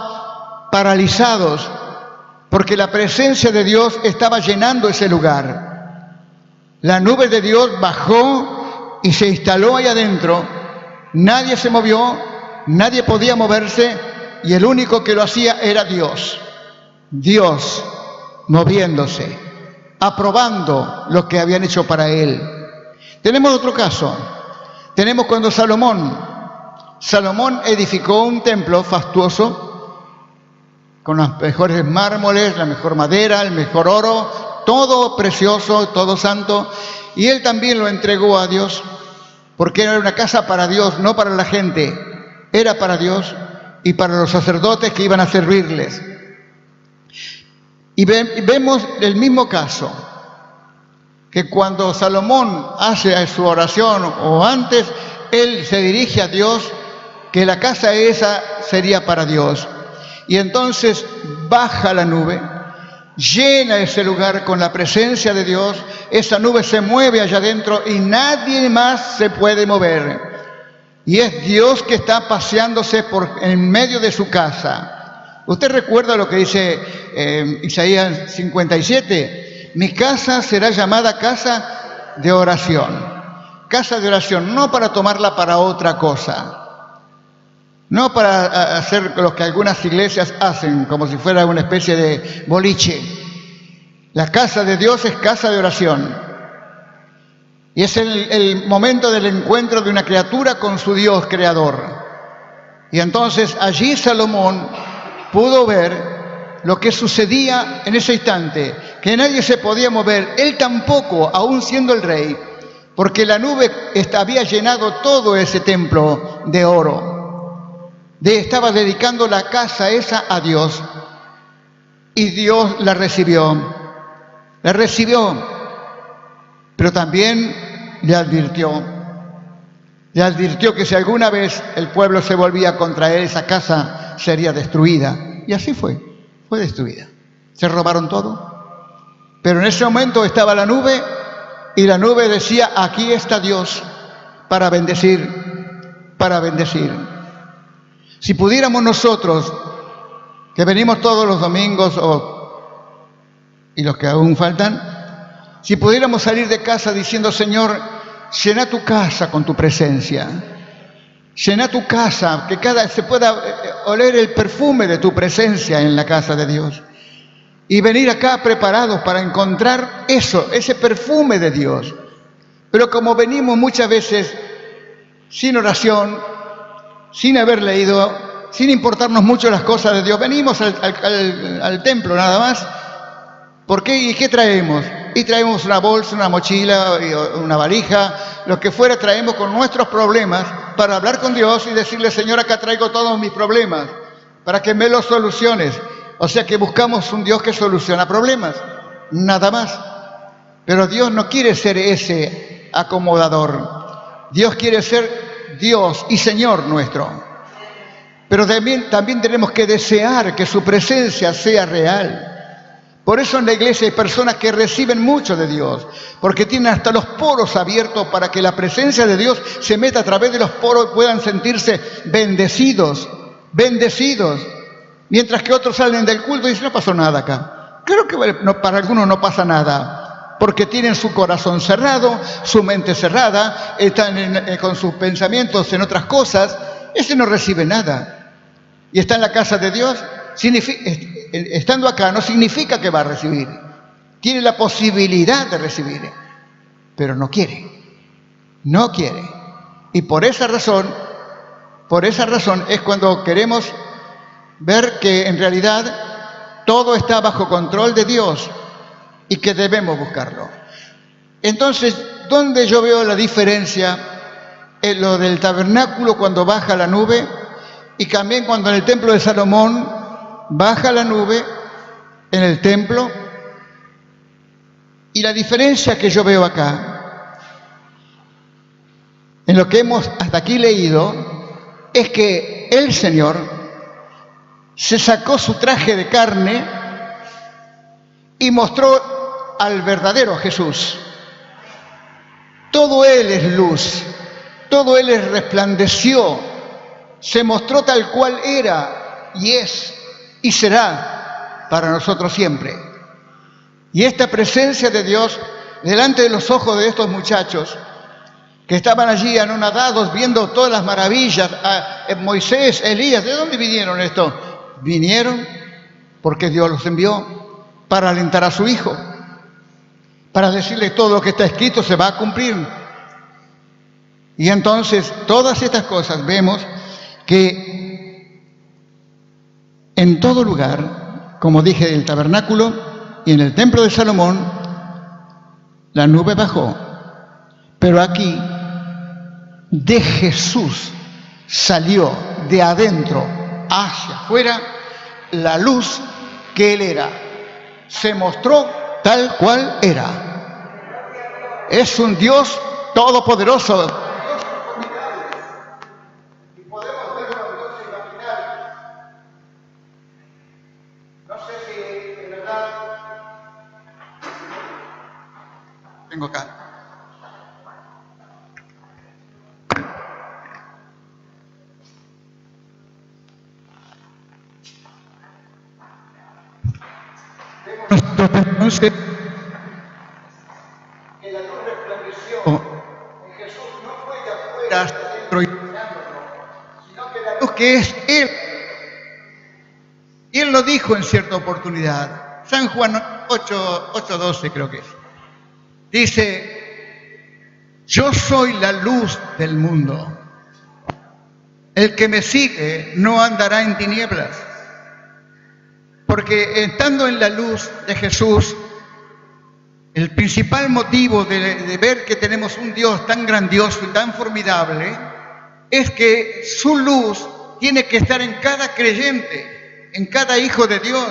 paralizados porque la presencia de Dios estaba llenando ese lugar. La nube de Dios bajó y se instaló ahí adentro. Nadie se movió, nadie podía moverse, y el único que lo hacía era Dios. Dios moviéndose, aprobando lo que habían hecho para Él. Tenemos otro caso. Tenemos cuando Salomón edificó un templo fastuoso, con los mejores mármoles, la mejor madera, el mejor oro, todo precioso, todo santo, y él también lo entregó a Dios, porque era una casa para Dios, no para la gente, era para Dios y para los sacerdotes que iban a servirles. Y vemos el mismo caso, que cuando Salomón hace su oración, o antes, él se dirige a Dios, que la casa esa sería para Dios. Y entonces baja la nube, llena ese lugar con la presencia de Dios, esa nube se mueve allá adentro y nadie más se puede mover. Y es Dios que está paseándose en medio de su casa. ¿Usted recuerda lo que dice Isaías 57? Mi casa será llamada casa de oración. Casa de oración, no para tomarla para otra cosa. No para hacer lo que algunas iglesias hacen, como si fuera una especie de boliche. La casa de Dios es casa de oración. Y es el momento del encuentro de una criatura con su Dios creador. Y entonces allí Salomón pudo ver lo que sucedía en ese instante, que nadie se podía mover, él tampoco, aún siendo el rey, porque la nube había llenado todo ese templo de oro. Estaba dedicando la casa esa a Dios, y Dios la recibió, pero también le advirtió que si alguna vez el pueblo se volvía contra él, esa casa sería destruida, y así fue destruida. Se robaron todo, pero en ese momento estaba la nube, y la nube decía: aquí está Dios para bendecir. Si pudiéramos nosotros, que venimos todos los domingos y los que aún faltan, si pudiéramos salir de casa diciendo: Señor, llena tu casa con tu presencia, llena tu casa, que se pueda oler el perfume de tu presencia en la casa de Dios, y venir acá preparados para encontrar ese perfume de Dios. Pero como venimos muchas veces sin oración, sin haber leído, sin importarnos mucho las cosas de Dios, venimos al templo nada más. ¿Por qué? ¿Y qué traemos? Y traemos una bolsa, una mochila, una valija, lo que fuera, traemos con nuestros problemas para hablar con Dios y decirle: Señor, acá traigo todos mis problemas, para que me los soluciones. O sea que buscamos un Dios que soluciona problemas, nada más. Pero Dios no quiere ser ese acomodador. Dios quiere ser Dios y Señor nuestro. Pero también tenemos que desear que su presencia sea real. Por eso en la iglesia hay personas que reciben mucho de Dios, porque tienen hasta los poros abiertos para que la presencia de Dios se meta a través de los poros y puedan sentirse bendecidos. Mientras que otros salen del culto y dicen: no pasó nada acá. Creo que para algunos no pasa nada, porque tienen su corazón cerrado, su mente cerrada, están con sus pensamientos en otras cosas. Ese no recibe nada. Y está en la casa de Dios, estando acá no significa que va a recibir. Tiene la posibilidad de recibir, pero no quiere. Y por esa razón es cuando queremos ver que en realidad todo está bajo control de Dios y que debemos buscarlo. Entonces, ¿dónde yo veo la diferencia en lo del tabernáculo cuando baja la nube, y también cuando en el templo de Salomón baja la nube en el templo? Y la diferencia que yo veo acá, en lo que hemos hasta aquí leído, es que el Señor se sacó su traje de carne y mostró al verdadero Jesús. Todo Él es luz, todo Él resplandeció, se mostró tal cual era y es y será para nosotros siempre. Y esta presencia de Dios delante de los ojos de estos muchachos que estaban allí anonadados viendo todas las maravillas, Moisés, Elías, ¿de dónde vinieron estos? Vinieron porque Dios los envió para alentar a su hijo, para decirle todo lo que está escrito se va a cumplir. Y entonces todas estas cosas vemos que en todo lugar, como dije, en el tabernáculo y en el templo de Salomón, la nube bajó, pero aquí de Jesús salió de adentro hacia afuera la luz que Él era. Se mostró tal cual era. Es un Dios todopoderoso. Y podemos verlo entonces imaginar. No sé si en verdad tengo acá. Entonces, que la luz resplandeció en Jesús no fue de afuera hasta adentro iluminándolo, sino que la luz que es Él. Y Él lo dijo en cierta oportunidad. San Juan 8:12 creo que es. Dice, yo soy la luz del mundo. El que me sigue no andará en tinieblas. Porque estando en la luz de Jesús, el principal motivo de ver que tenemos un Dios tan grandioso y tan formidable es que su luz tiene que estar en cada creyente, en cada hijo de Dios.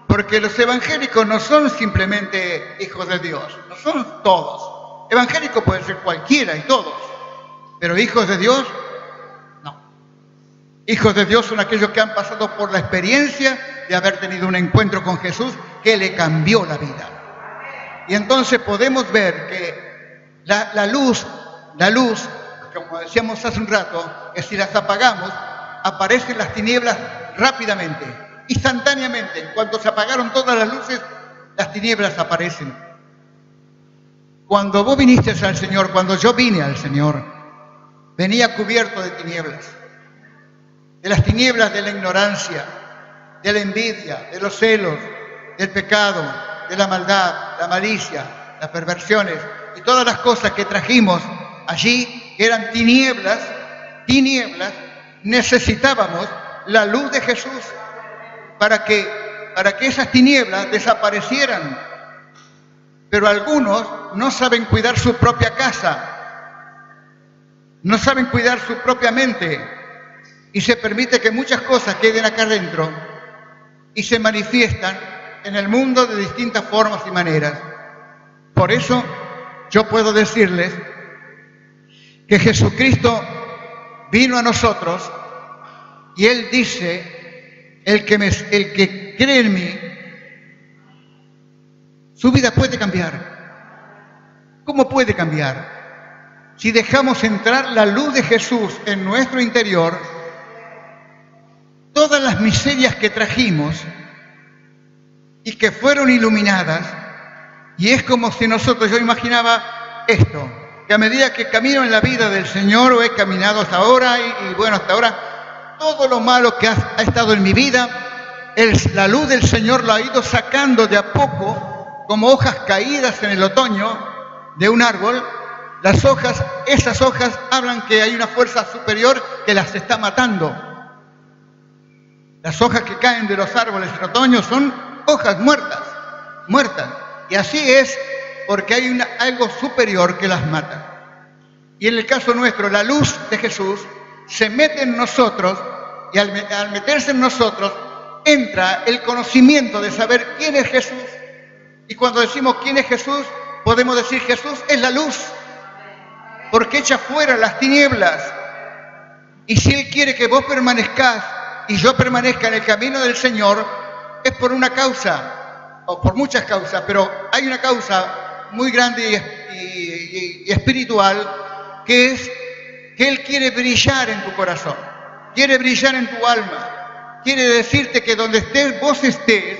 Porque los evangélicos no son simplemente hijos de Dios, no son todos. Evangélico puede ser cualquiera y todos, pero hijos de Dios, no. Hijos de Dios son aquellos que han pasado por la experiencia de haber tenido un encuentro con Jesús que le cambió la vida. Y entonces podemos ver que la luz, como decíamos hace un rato, que si las apagamos, aparecen las tinieblas rápidamente, instantáneamente. Cuando se apagaron todas las luces, las tinieblas aparecen. Cuando vos viniste al Señor, cuando yo vine al Señor, venía cubierto de tinieblas. De las tinieblas de la ignorancia, de la envidia, de los celos, del pecado, de la maldad, la malicia, las perversiones y todas las cosas que trajimos allí, que eran tinieblas, necesitábamos la luz de Jesús para que esas tinieblas desaparecieran. Pero algunos no saben cuidar su propia casa, no saben cuidar su propia mente y se permite que muchas cosas queden acá adentro y se manifiestan en el mundo de distintas formas y maneras. Por eso yo puedo decirles que Jesucristo vino a nosotros y Él dice, el que cree en mí, su vida puede cambiar. ¿Cómo puede cambiar? Si dejamos entrar la luz de Jesús en nuestro interior, todas las miserias que trajimos y que fueron iluminadas, y es como si nosotros, yo imaginaba esto, que a medida que camino en la vida del Señor, o he caminado hasta ahora, y bueno, hasta ahora, todo lo malo que ha estado en mi vida, la luz del Señor lo ha ido sacando de a poco, como hojas caídas en el otoño de un árbol. Las hojas, esas hojas hablan que hay una fuerza superior que las está matando. Las hojas que caen de los árboles en otoño son hojas muertas. Y así es porque hay algo superior que las mata. Y en el caso nuestro, la luz de Jesús se mete en nosotros, y al meterse en nosotros, entra el conocimiento de saber quién es Jesús. Y cuando decimos quién es Jesús, podemos decir Jesús es la luz, porque echa fuera las tinieblas. Y si Él quiere que vos permanezcas y yo permanezca en el camino del Señor, es por una causa, o por muchas causas, pero hay una causa muy grande y espiritual, que es que Él quiere brillar en tu corazón, quiere brillar en tu alma, quiere decirte que donde vos estés,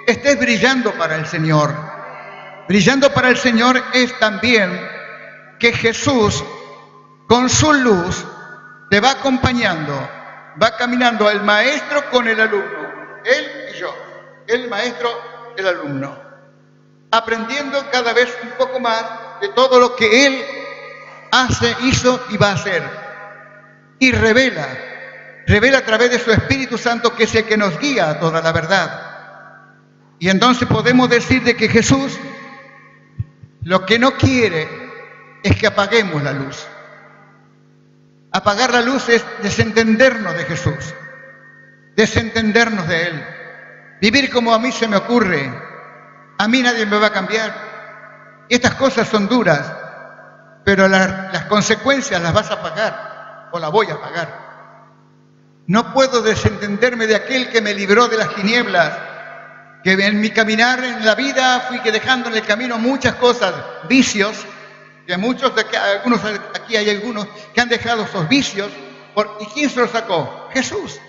estés brillando para el Señor. Brillando para el Señor es también que Jesús, con su luz, te va acompañando, va caminando el maestro con el alumno, él y yo, el maestro, el alumno, aprendiendo cada vez un poco más de todo lo que él hace, hizo y va a hacer. Y revela a través de su Espíritu Santo, que es el que nos guía a toda la verdad. Y entonces podemos decir de que Jesús lo que no quiere es que apaguemos la luz. Apagar la luz es desentendernos de Jesús, desentendernos de Él, vivir como a mí se me ocurre, a mí nadie me va a cambiar. Y estas cosas son duras, pero las consecuencias las vas a pagar, o las voy a pagar. No puedo desentenderme de aquel que me libró de las tinieblas, que en mi caminar en la vida fui dejando en el camino muchas cosas, vicios, que algunos aquí hay algunos que han dejado esos vicios. ¿Y quién se los sacó? Jesús.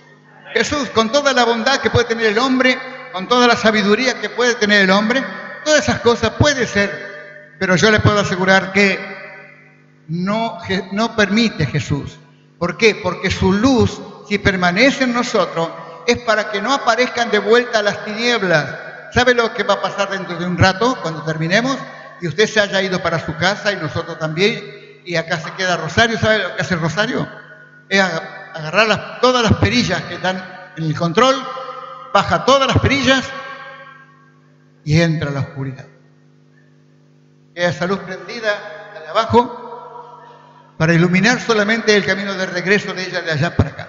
Jesús, con toda la bondad que puede tener el hombre, con toda la sabiduría que puede tener el hombre, todas esas cosas puede ser, pero yo le puedo asegurar que no permite Jesús. ¿Por qué? Porque su luz, si permanece en nosotros, es para que no aparezcan de vuelta las tinieblas. ¿Sabe lo que va a pasar dentro de un rato, cuando terminemos? Y usted se haya ido para su casa y nosotros también, y acá se queda Rosario. ¿Sabe lo que hace Rosario? Es agarrar todas las perillas que están en el control, baja todas las perillas y entra a la oscuridad. Queda esa luz prendida de abajo para iluminar solamente el camino de regreso de ella de allá para acá.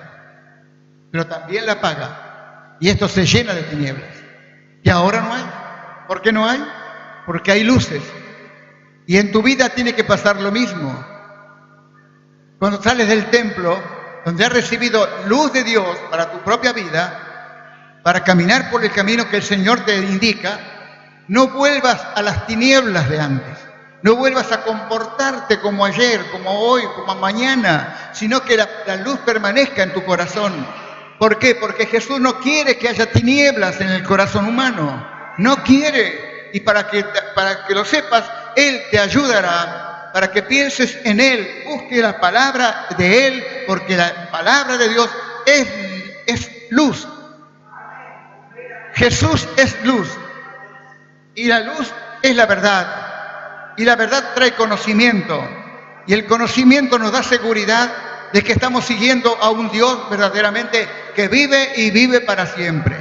Pero también la apaga y esto se llena de tinieblas. Y ahora no hay. ¿Por qué no hay? Porque hay luces. Y en tu vida tiene que pasar lo mismo. Cuando sales del templo, donde has recibido luz de Dios para tu propia vida, para caminar por el camino que el Señor te indica, no vuelvas a las tinieblas de antes. No vuelvas a comportarte como ayer, como hoy, como mañana, sino que la luz permanezca en tu corazón. ¿Por qué? Porque Jesús no quiere que haya tinieblas en el corazón humano. No quiere. Y para que lo sepas, Él te ayudará, para que pienses en Él, busque la palabra de Él, porque la palabra de Dios es luz. Jesús es luz. Y la luz es la verdad. Y la verdad trae conocimiento. Y el conocimiento nos da seguridad de que estamos siguiendo a un Dios verdaderamente que vive y vive para siempre.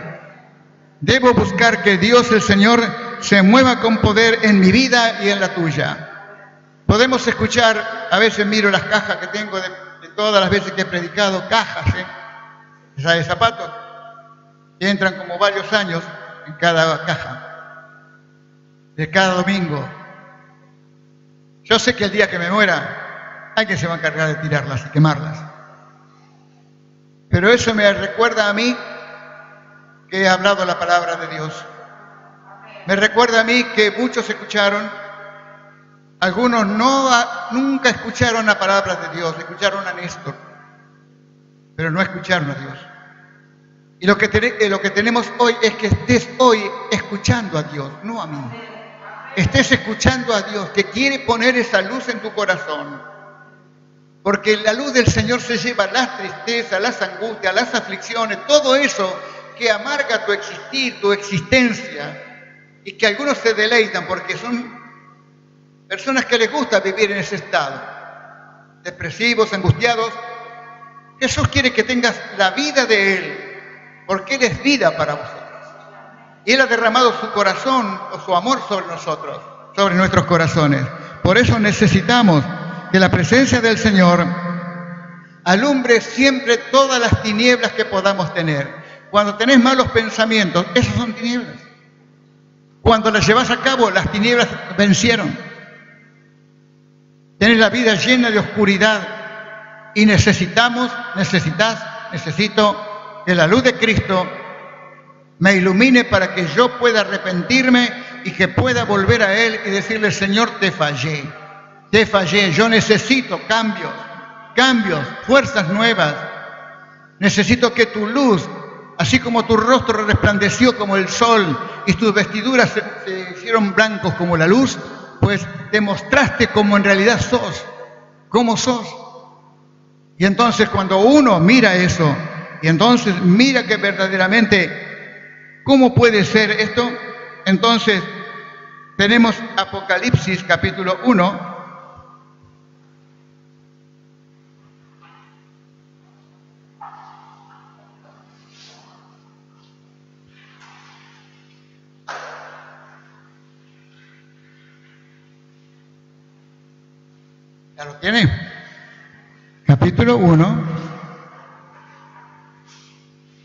Debo buscar que Dios, el Señor, se mueva con poder en mi vida y en la tuya. Podemos escuchar, a veces miro las cajas que tengo de todas las veces que he predicado, cajas, esas de zapatos, que entran como varios años en cada caja, de cada domingo. Yo sé que el día que me muera, alguien se va a encargar de tirarlas y quemarlas. Pero eso me recuerda a mí que he hablado la palabra de Dios. Me recuerda a mí que muchos escucharon, algunos nunca escucharon la palabra de Dios, escucharon a Néstor, pero no escucharon a Dios. Y lo que tenemos hoy es que estés hoy escuchando a Dios, no a mí. Estés escuchando a Dios, que quiere poner esa luz en tu corazón. Porque la luz del Señor se lleva las tristezas, las angustias, las aflicciones, todo eso que amarga tu existir, tu existencia. Y que algunos se deleitan porque son personas que les gusta vivir en ese estado, depresivos, angustiados. Jesús quiere que tengas la vida de Él, porque Él es vida para vosotros. Y Él ha derramado su corazón o su amor sobre nosotros, sobre nuestros corazones. Por eso necesitamos que la presencia del Señor alumbre siempre todas las tinieblas que podamos tener. Cuando tenés malos pensamientos, esos son tinieblas. Cuando las llevas a cabo, las tinieblas vencieron. Tenés la vida llena de oscuridad y necesito que la luz de Cristo me ilumine para que yo pueda arrepentirme y que pueda volver a Él y decirle: Señor, te fallé, yo necesito cambios, fuerzas nuevas. Necesito que tu luz, así como tu rostro resplandeció como el sol y tus vestiduras se hicieron blancos como la luz, pues demostraste cómo en realidad sos, cómo sos. Y entonces cuando uno mira eso, y entonces mira que verdaderamente, ¿cómo puede ser esto? Entonces tenemos Apocalipsis capítulo 1, ¿ya lo tiene? Capítulo 1.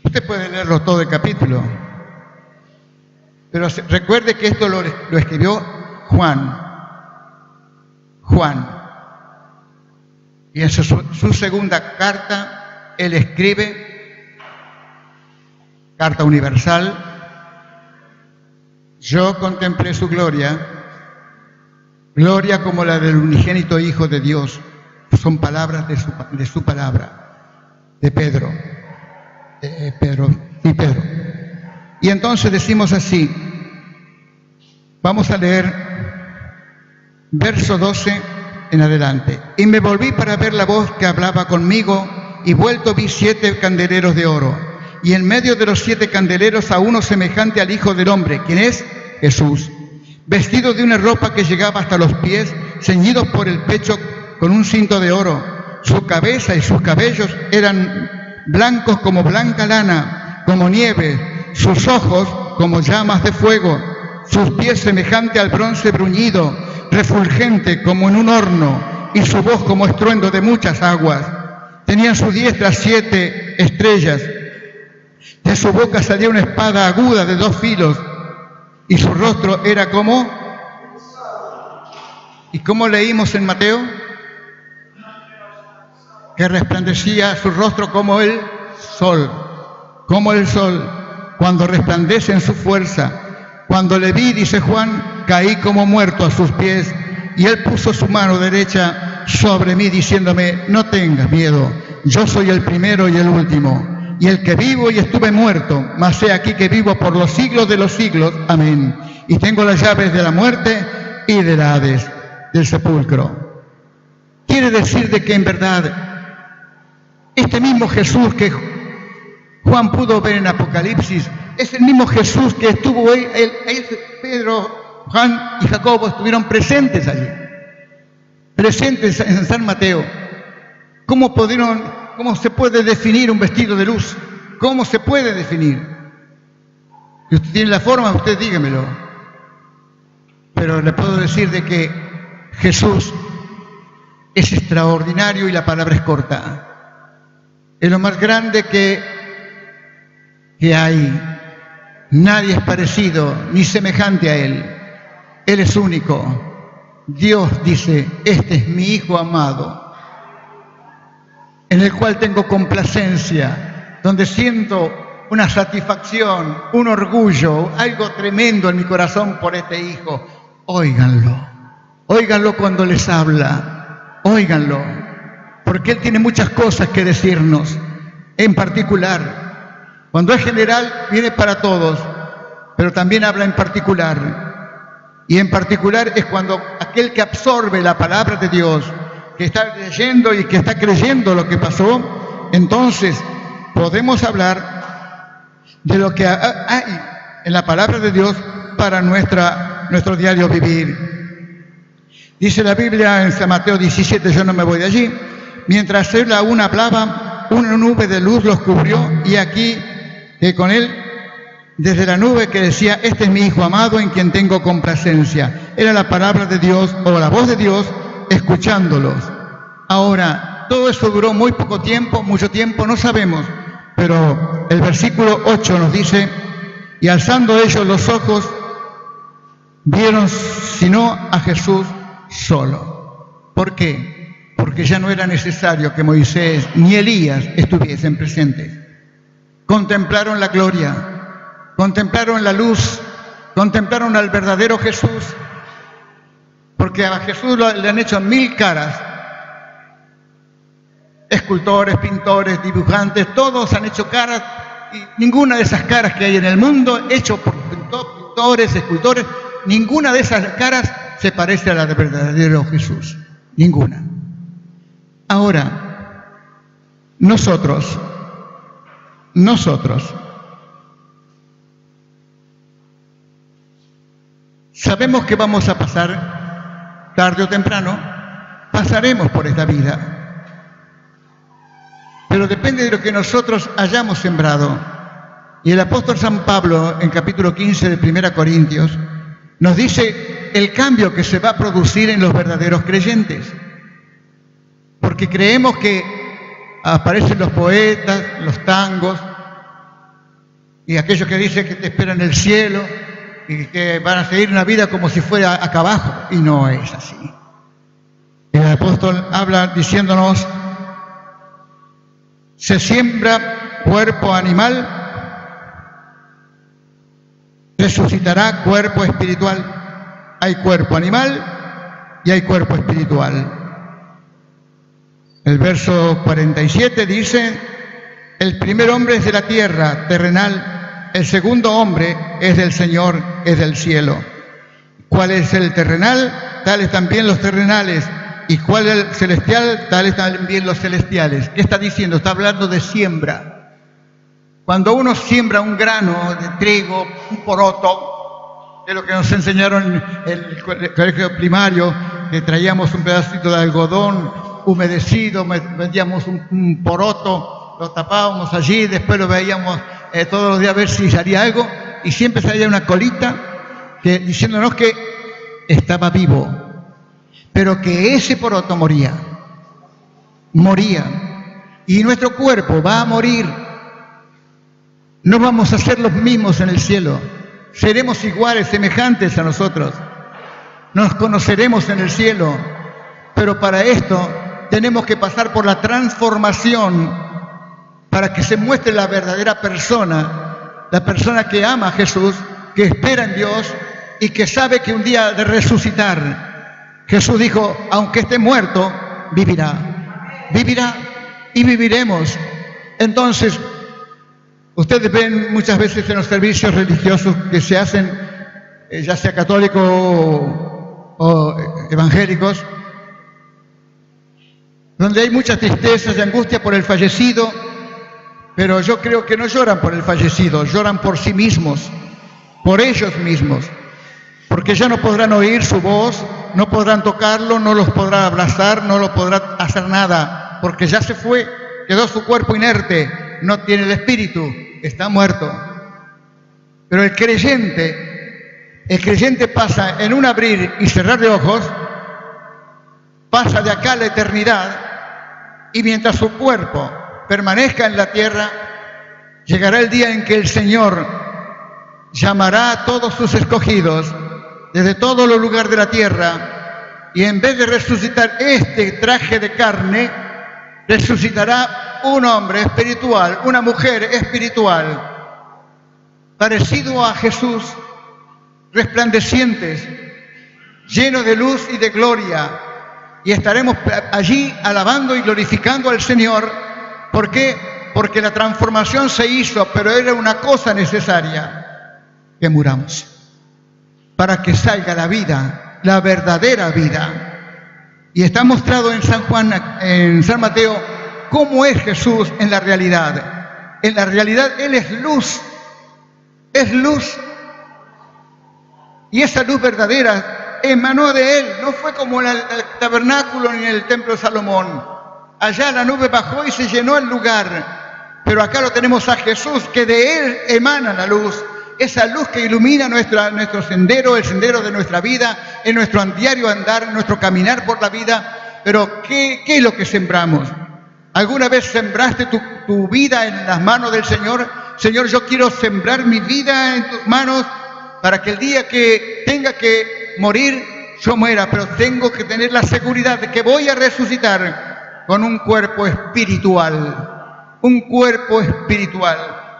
Usted puede leerlo todo el capítulo. Pero recuerde que esto lo escribió Juan. Y en su segunda carta, él escribe, carta universal: yo contemplé su gloria, gloria como la del unigénito Hijo de Dios. Son palabras de su palabra, de Pedro. Y entonces decimos así, vamos a leer verso 12 en adelante. Y me volví para ver la voz que hablaba conmigo, y vuelto vi 7 candeleros de oro, y en medio de los 7 candeleros a uno semejante al Hijo del Hombre, quien es Jesús, vestido de una ropa que llegaba hasta los pies, ceñidos por el pecho con un cinto de oro. Su cabeza y sus cabellos eran blancos como blanca lana, como nieve, sus ojos como llamas de fuego, sus pies semejante al bronce bruñido, refulgente como en un horno, y su voz como estruendo de muchas aguas. Tenía en su diestra 7 estrellas, de su boca salía una espada aguda de 2 filos, y su rostro era como... ¿Y cómo leímos en Mateo? Que resplandecía su rostro como el sol, cuando resplandece en su fuerza. Cuando le vi, dice Juan, caí como muerto a sus pies, y él puso su mano derecha sobre mí, diciéndome: no tengas miedo, yo soy el primero y el último, y el que vivo y estuve muerto, mas he aquí que vivo por los siglos de los siglos. Amén. Y tengo las llaves de la muerte y del Hades, del sepulcro. Quiere decir de que en verdad este mismo Jesús que Juan pudo ver en Apocalipsis es el mismo Jesús que estuvo ahí. Pedro, Juan y Jacobo estuvieron presentes allí, presentes en San Mateo. ¿Cómo se puede definir un vestido de luz? ¿Cómo se puede definir? Si usted tiene la forma, usted dígamelo. Pero le puedo decir de que Jesús es extraordinario y la palabra es corta. Es lo más grande que hay. Nadie es parecido ni semejante a Él. Él es único. Dios dice: este es mi Hijo amado, en el cual tengo complacencia, donde siento una satisfacción, un orgullo, algo tremendo en mi corazón por este Hijo. Óiganlo cuando les habla, óiganlo, porque Él tiene muchas cosas que decirnos. En particular, cuando es general, viene para todos, pero también habla en particular. Y en particular es cuando aquel que absorbe la palabra de Dios, que está leyendo y que está creyendo lo que pasó, entonces podemos hablar de lo que hay en la palabra de Dios para nuestro diario vivir. Dice la Biblia en San Mateo 17, yo no me voy de allí: mientras él aún hablaba, una nube de luz los cubrió, y aquí que con él, desde la nube que decía: este es mi Hijo amado en quien tengo complacencia. Era la palabra de Dios o la voz de Dios escuchándolos. Ahora, todo eso duró muy poco tiempo, mucho tiempo, no sabemos, pero el versículo 8 nos dice: y alzando ellos los ojos, vieron sino a Jesús solo. ¿Por qué? Porque ya no era necesario que Moisés ni Elías estuviesen presentes. Contemplaron la gloria, contemplaron la luz, contemplaron al verdadero Jesús, porque a Jesús le han hecho 1000 caras. escultores, pintores, dibujantes, todos han hecho caras, y ninguna de esas caras que hay en el mundo, hecho por pintores, escultores, ninguna de esas caras se parece a la del verdadero Jesús. Ninguna. Ahora, nosotros sabemos que vamos a pasar, tarde o temprano, pasaremos por esta vida. Pero depende de lo que nosotros hayamos sembrado. Y el apóstol San Pablo, en capítulo 15 de 1 Corintios, nos dice el cambio que se va a producir en los verdaderos creyentes. Porque creemos que aparecen los poetas, los tangos, y aquellos que dicen que te esperan en el cielo, y que van a seguir una vida como si fuera acá abajo, y no es así. El apóstol habla diciéndonos: se siembra cuerpo animal, resucitará cuerpo espiritual. Hay cuerpo animal y hay cuerpo espiritual. El verso 47 dice: el primer hombre es de la tierra, terrenal. El segundo hombre es del Señor, es del cielo. ¿Cuál es el terrenal? Tales también los terrenales. ¿Y cuál es el celestial? Tales también los celestiales. ¿Qué está diciendo? Está hablando de siembra. Cuando uno siembra un grano de trigo, un poroto, de lo que nos enseñaron en el colegio primario, que traíamos un pedacito de algodón humedecido, metíamos un poroto, lo tapábamos allí, después lo veíamos todos los días a ver si salía algo, y siempre salía una colita diciéndonos que estaba vivo, pero que ese poroto moría, y nuestro cuerpo va a morir. No vamos a ser los mismos en el cielo, seremos iguales, semejantes a nosotros, nos conoceremos en el cielo, pero para esto tenemos que pasar por la transformación para que se muestre la verdadera persona, la persona que ama a Jesús, que espera en Dios y que sabe que un día ha de resucitar. Jesús dijo: aunque esté muerto, vivirá y viviremos. Entonces, ustedes ven muchas veces en los servicios religiosos que se hacen, ya sea católicos o evangélicos, donde hay mucha tristeza y angustia por el fallecido, pero yo creo que no lloran por el fallecido, lloran por sí mismos, por ellos mismos, porque ya no podrán oír su voz, no podrán tocarlo, no los podrán abrazar, no los podrán hacer nada, porque ya se fue, quedó su cuerpo inerte, no tiene el espíritu, está muerto. Pero el creyente pasa en un abrir y cerrar de ojos, pasa de acá a la eternidad, y mientras su cuerpo permanezca en la tierra, llegará el día en que el Señor llamará a todos sus escogidos desde todos los lugares de la tierra, y en vez de resucitar este traje de carne, resucitará un hombre espiritual, una mujer espiritual, parecido a Jesús, resplandecientes, llenos de luz y de gloria, y estaremos allí alabando y glorificando al Señor. ¿Por qué? Porque la transformación se hizo, pero era una cosa necesaria: que muramos, para que salga la vida, la verdadera vida. Y está mostrado en San Juan, en San Mateo, cómo es Jesús en la realidad. En la realidad Él es luz, y esa luz verdadera emanó de Él, no fue como en el tabernáculo ni en el templo de Salomón. Allá la nube bajó y se llenó el lugar, pero acá lo tenemos a Jesús, que de Él emana la luz, esa luz que ilumina nuestro sendero, el sendero de nuestra vida, en nuestro diario andar, en nuestro caminar por la vida. Pero ¿qué es lo que sembramos? ¿Alguna vez sembraste tu vida en las manos del Señor? Señor, yo quiero sembrar mi vida en tus manos para que el día que tenga que morir, yo muera, pero tengo que tener la seguridad de que voy a resucitar con un cuerpo espiritual,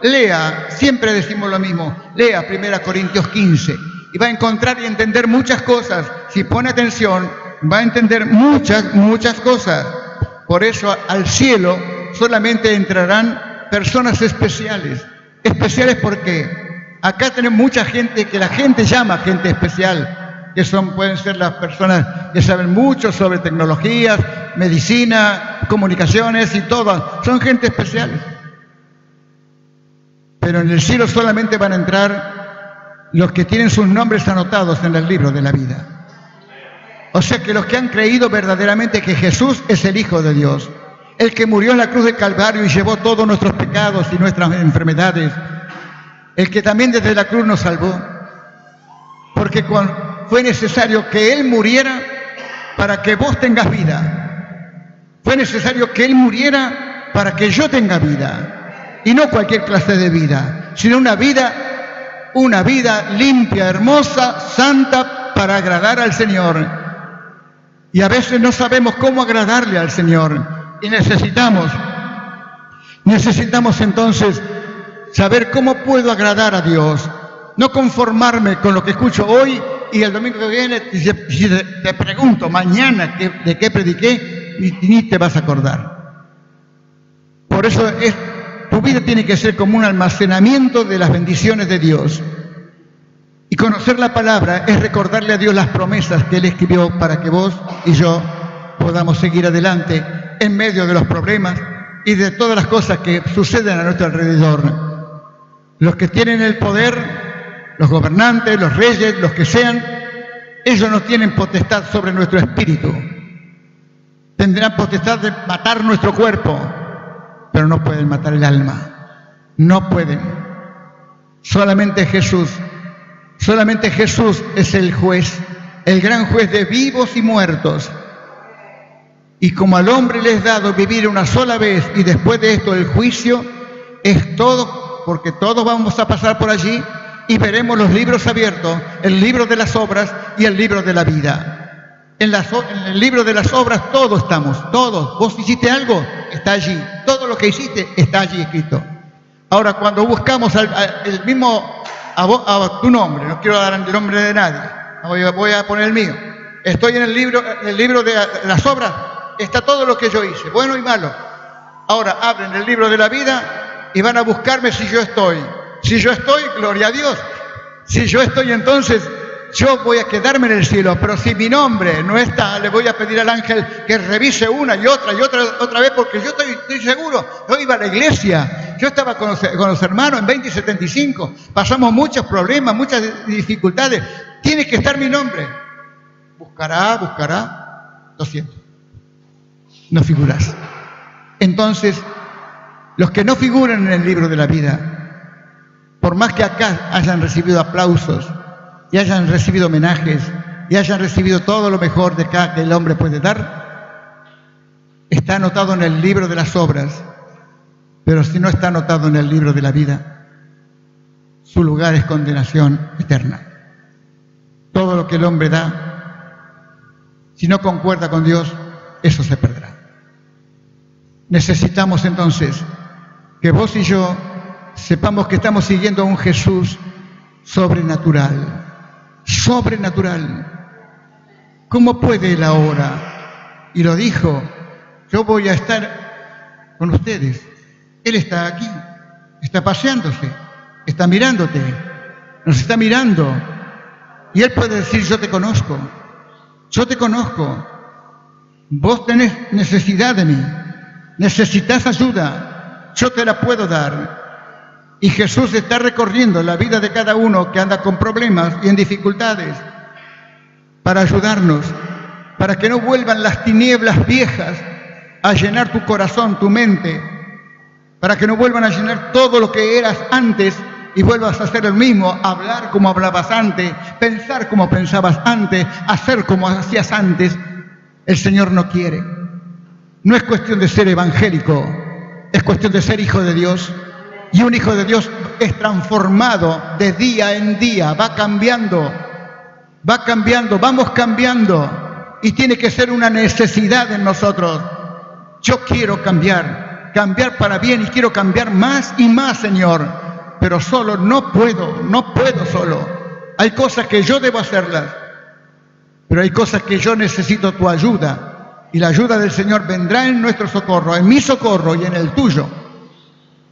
Lea, siempre decimos lo mismo, lea 1 Corintios 15 y va a encontrar y entender muchas cosas. Si pone atención, va a entender muchas cosas. Por eso al cielo solamente entrarán personas especiales. Especiales porque acá tenemos mucha gente que la gente llama gente especial, que pueden ser las personas que saben mucho sobre tecnologías, medicina, comunicaciones y todo. Son gente especial. Pero en el cielo solamente van a entrar los que tienen sus nombres anotados en el libro de la vida. O sea que los que han creído verdaderamente que Jesús es el Hijo de Dios, el que murió en la cruz del Calvario y llevó todos nuestros pecados y nuestras enfermedades, el que también desde la cruz nos salvó, porque fue necesario que Él muriera para que vos tengas vida. Fue necesario que Él muriera para que yo tenga vida, y no cualquier clase de vida, sino una vida limpia, hermosa, santa, para agradar al Señor. Y a veces no sabemos cómo agradarle al Señor. Y necesitamos entonces saber cómo puedo agradar a Dios. No conformarme con lo que escucho hoy y el domingo que viene, si te pregunto mañana de qué prediqué, ni te vas a acordar. Por eso tu vida tiene que ser como un almacenamiento de las bendiciones de Dios. Y conocer la palabra es recordarle a Dios las promesas que Él escribió para que vos y yo podamos seguir adelante en medio de los problemas y de todas las cosas que suceden a nuestro alrededor. Los que tienen el poder, los gobernantes, los reyes, los que sean, ellos no tienen potestad sobre nuestro espíritu. Tendrán potestad de matar nuestro cuerpo, pero no pueden matar el alma. No pueden. Solamente Jesús es el juez, el gran juez de vivos y muertos. Y como al hombre le es dado vivir una sola vez y después de esto el juicio, es todo, porque todos vamos a pasar por allí y veremos los libros abiertos, el libro de las obras y el libro de la vida. En el libro de las obras todos estamos, todos. Vos hiciste algo, está allí. Todo lo que hiciste está allí escrito. Ahora, cuando buscamos el mismo, a tu nombre, no quiero dar el nombre de nadie, voy a poner el mío. Estoy en el libro de las obras. Está todo lo que yo hice, bueno y malo. Ahora abren el libro de la vida y van a buscarme si yo estoy. Si yo estoy, gloria a Dios. Si yo estoy, entonces yo voy a quedarme en el cielo. Pero si mi nombre no está, le voy a pedir al ángel que revise una y otra vez, porque yo estoy seguro. Yo iba a la iglesia, yo estaba con los hermanos en 2075. Pasamos muchos problemas, muchas dificultades. Tiene que estar mi nombre. Buscará. Lo siento. No figuras. Entonces, los que no figuran en el libro de la vida, por más que acá hayan recibido aplausos y hayan recibido homenajes y hayan recibido todo lo mejor de acá que el hombre puede dar, está anotado en el libro de las obras, pero si no está anotado en el libro de la vida, su lugar es condenación eterna. Todo lo que el hombre da, si no concuerda con Dios, eso se perderá. Necesitamos entonces que vos y yo sepamos que estamos siguiendo a un Jesús sobrenatural. ¿Cómo puede Él ahora? Y lo dijo, yo voy a estar con ustedes. Él está aquí, está paseándose, está mirándote, nos está mirando. Y Él puede decir, yo te conozco, vos tenés necesidad de mí. Necesitas ayuda, yo te la puedo dar. Y Jesús está recorriendo la vida de cada uno que anda con problemas y en dificultades para ayudarnos, para que no vuelvan las tinieblas viejas a llenar tu corazón, tu mente, para que no vuelvan a llenar todo lo que eras antes y vuelvas a hacer el mismo, hablar como hablabas antes, pensar como pensabas antes, hacer como hacías antes. El Señor no quiere. No es cuestión de ser evangélico, es cuestión de ser hijo de Dios. Y un hijo de Dios es transformado de día en día, va cambiando, vamos cambiando. Y tiene que ser una necesidad en nosotros. Yo quiero cambiar para bien y quiero cambiar más y más, Señor. Pero solo no puedo solo. Hay cosas que yo debo hacerlas, pero hay cosas que yo necesito tu ayuda. y la ayuda del Señor vendrá en nuestro socorro, en mi socorro y en el tuyo.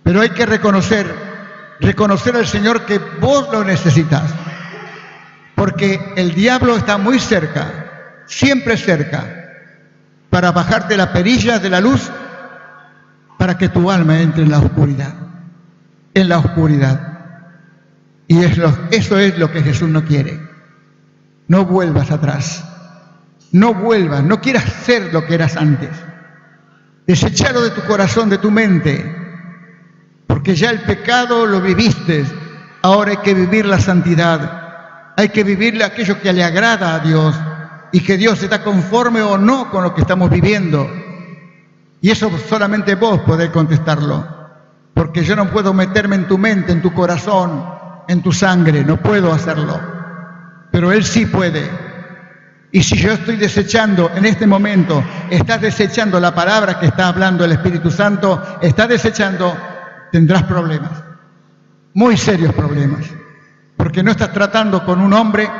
Pero hay que reconocer al Señor que vos lo necesitas, porque el diablo está muy cerca, siempre cerca, para bajarte la perilla de la luz, para que tu alma entre en la oscuridad, Y eso es lo que Jesús no quiere. No vuelvas atrás, no quieras ser lo que eras antes. Desechalo de tu corazón, de tu mente, porque ya el pecado lo viviste. Ahora hay que vivir la santidad, hay que vivir aquello que le agrada a Dios y que Dios está conforme o no con lo que estamos viviendo. Y eso solamente vos podés contestarlo, porque yo no puedo meterme en tu mente, en tu corazón, en tu sangre, no puedo hacerlo, pero Él sí puede. Y si yo estoy desechando en este momento, estás desechando la palabra que está hablando el Espíritu Santo, estás desechando, tendrás problemas, muy serios problemas, porque no estás tratando con un hombre,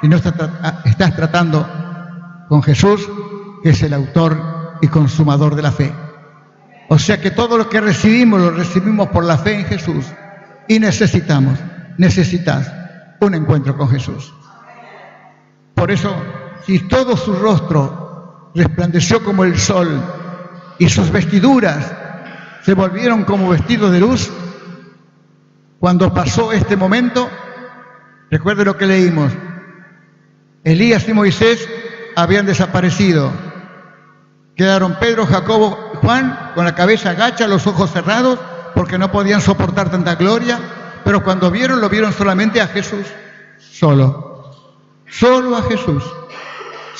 sino estás tratando con Jesús, que es el autor y consumador de la fe. O sea que todo lo que recibimos, lo recibimos por la fe en Jesús, y necesitas un encuentro con Jesús. Por eso, si todo su rostro resplandeció como el sol y sus vestiduras se volvieron como vestidos de luz, cuando pasó este momento, recuerde lo que leímos, Elías y Moisés habían desaparecido. Quedaron Pedro, Jacobo y Juan con la cabeza agacha, los ojos cerrados, porque no podían soportar tanta gloria, pero cuando vieron, lo vieron solamente a Jesús, solo a Jesús.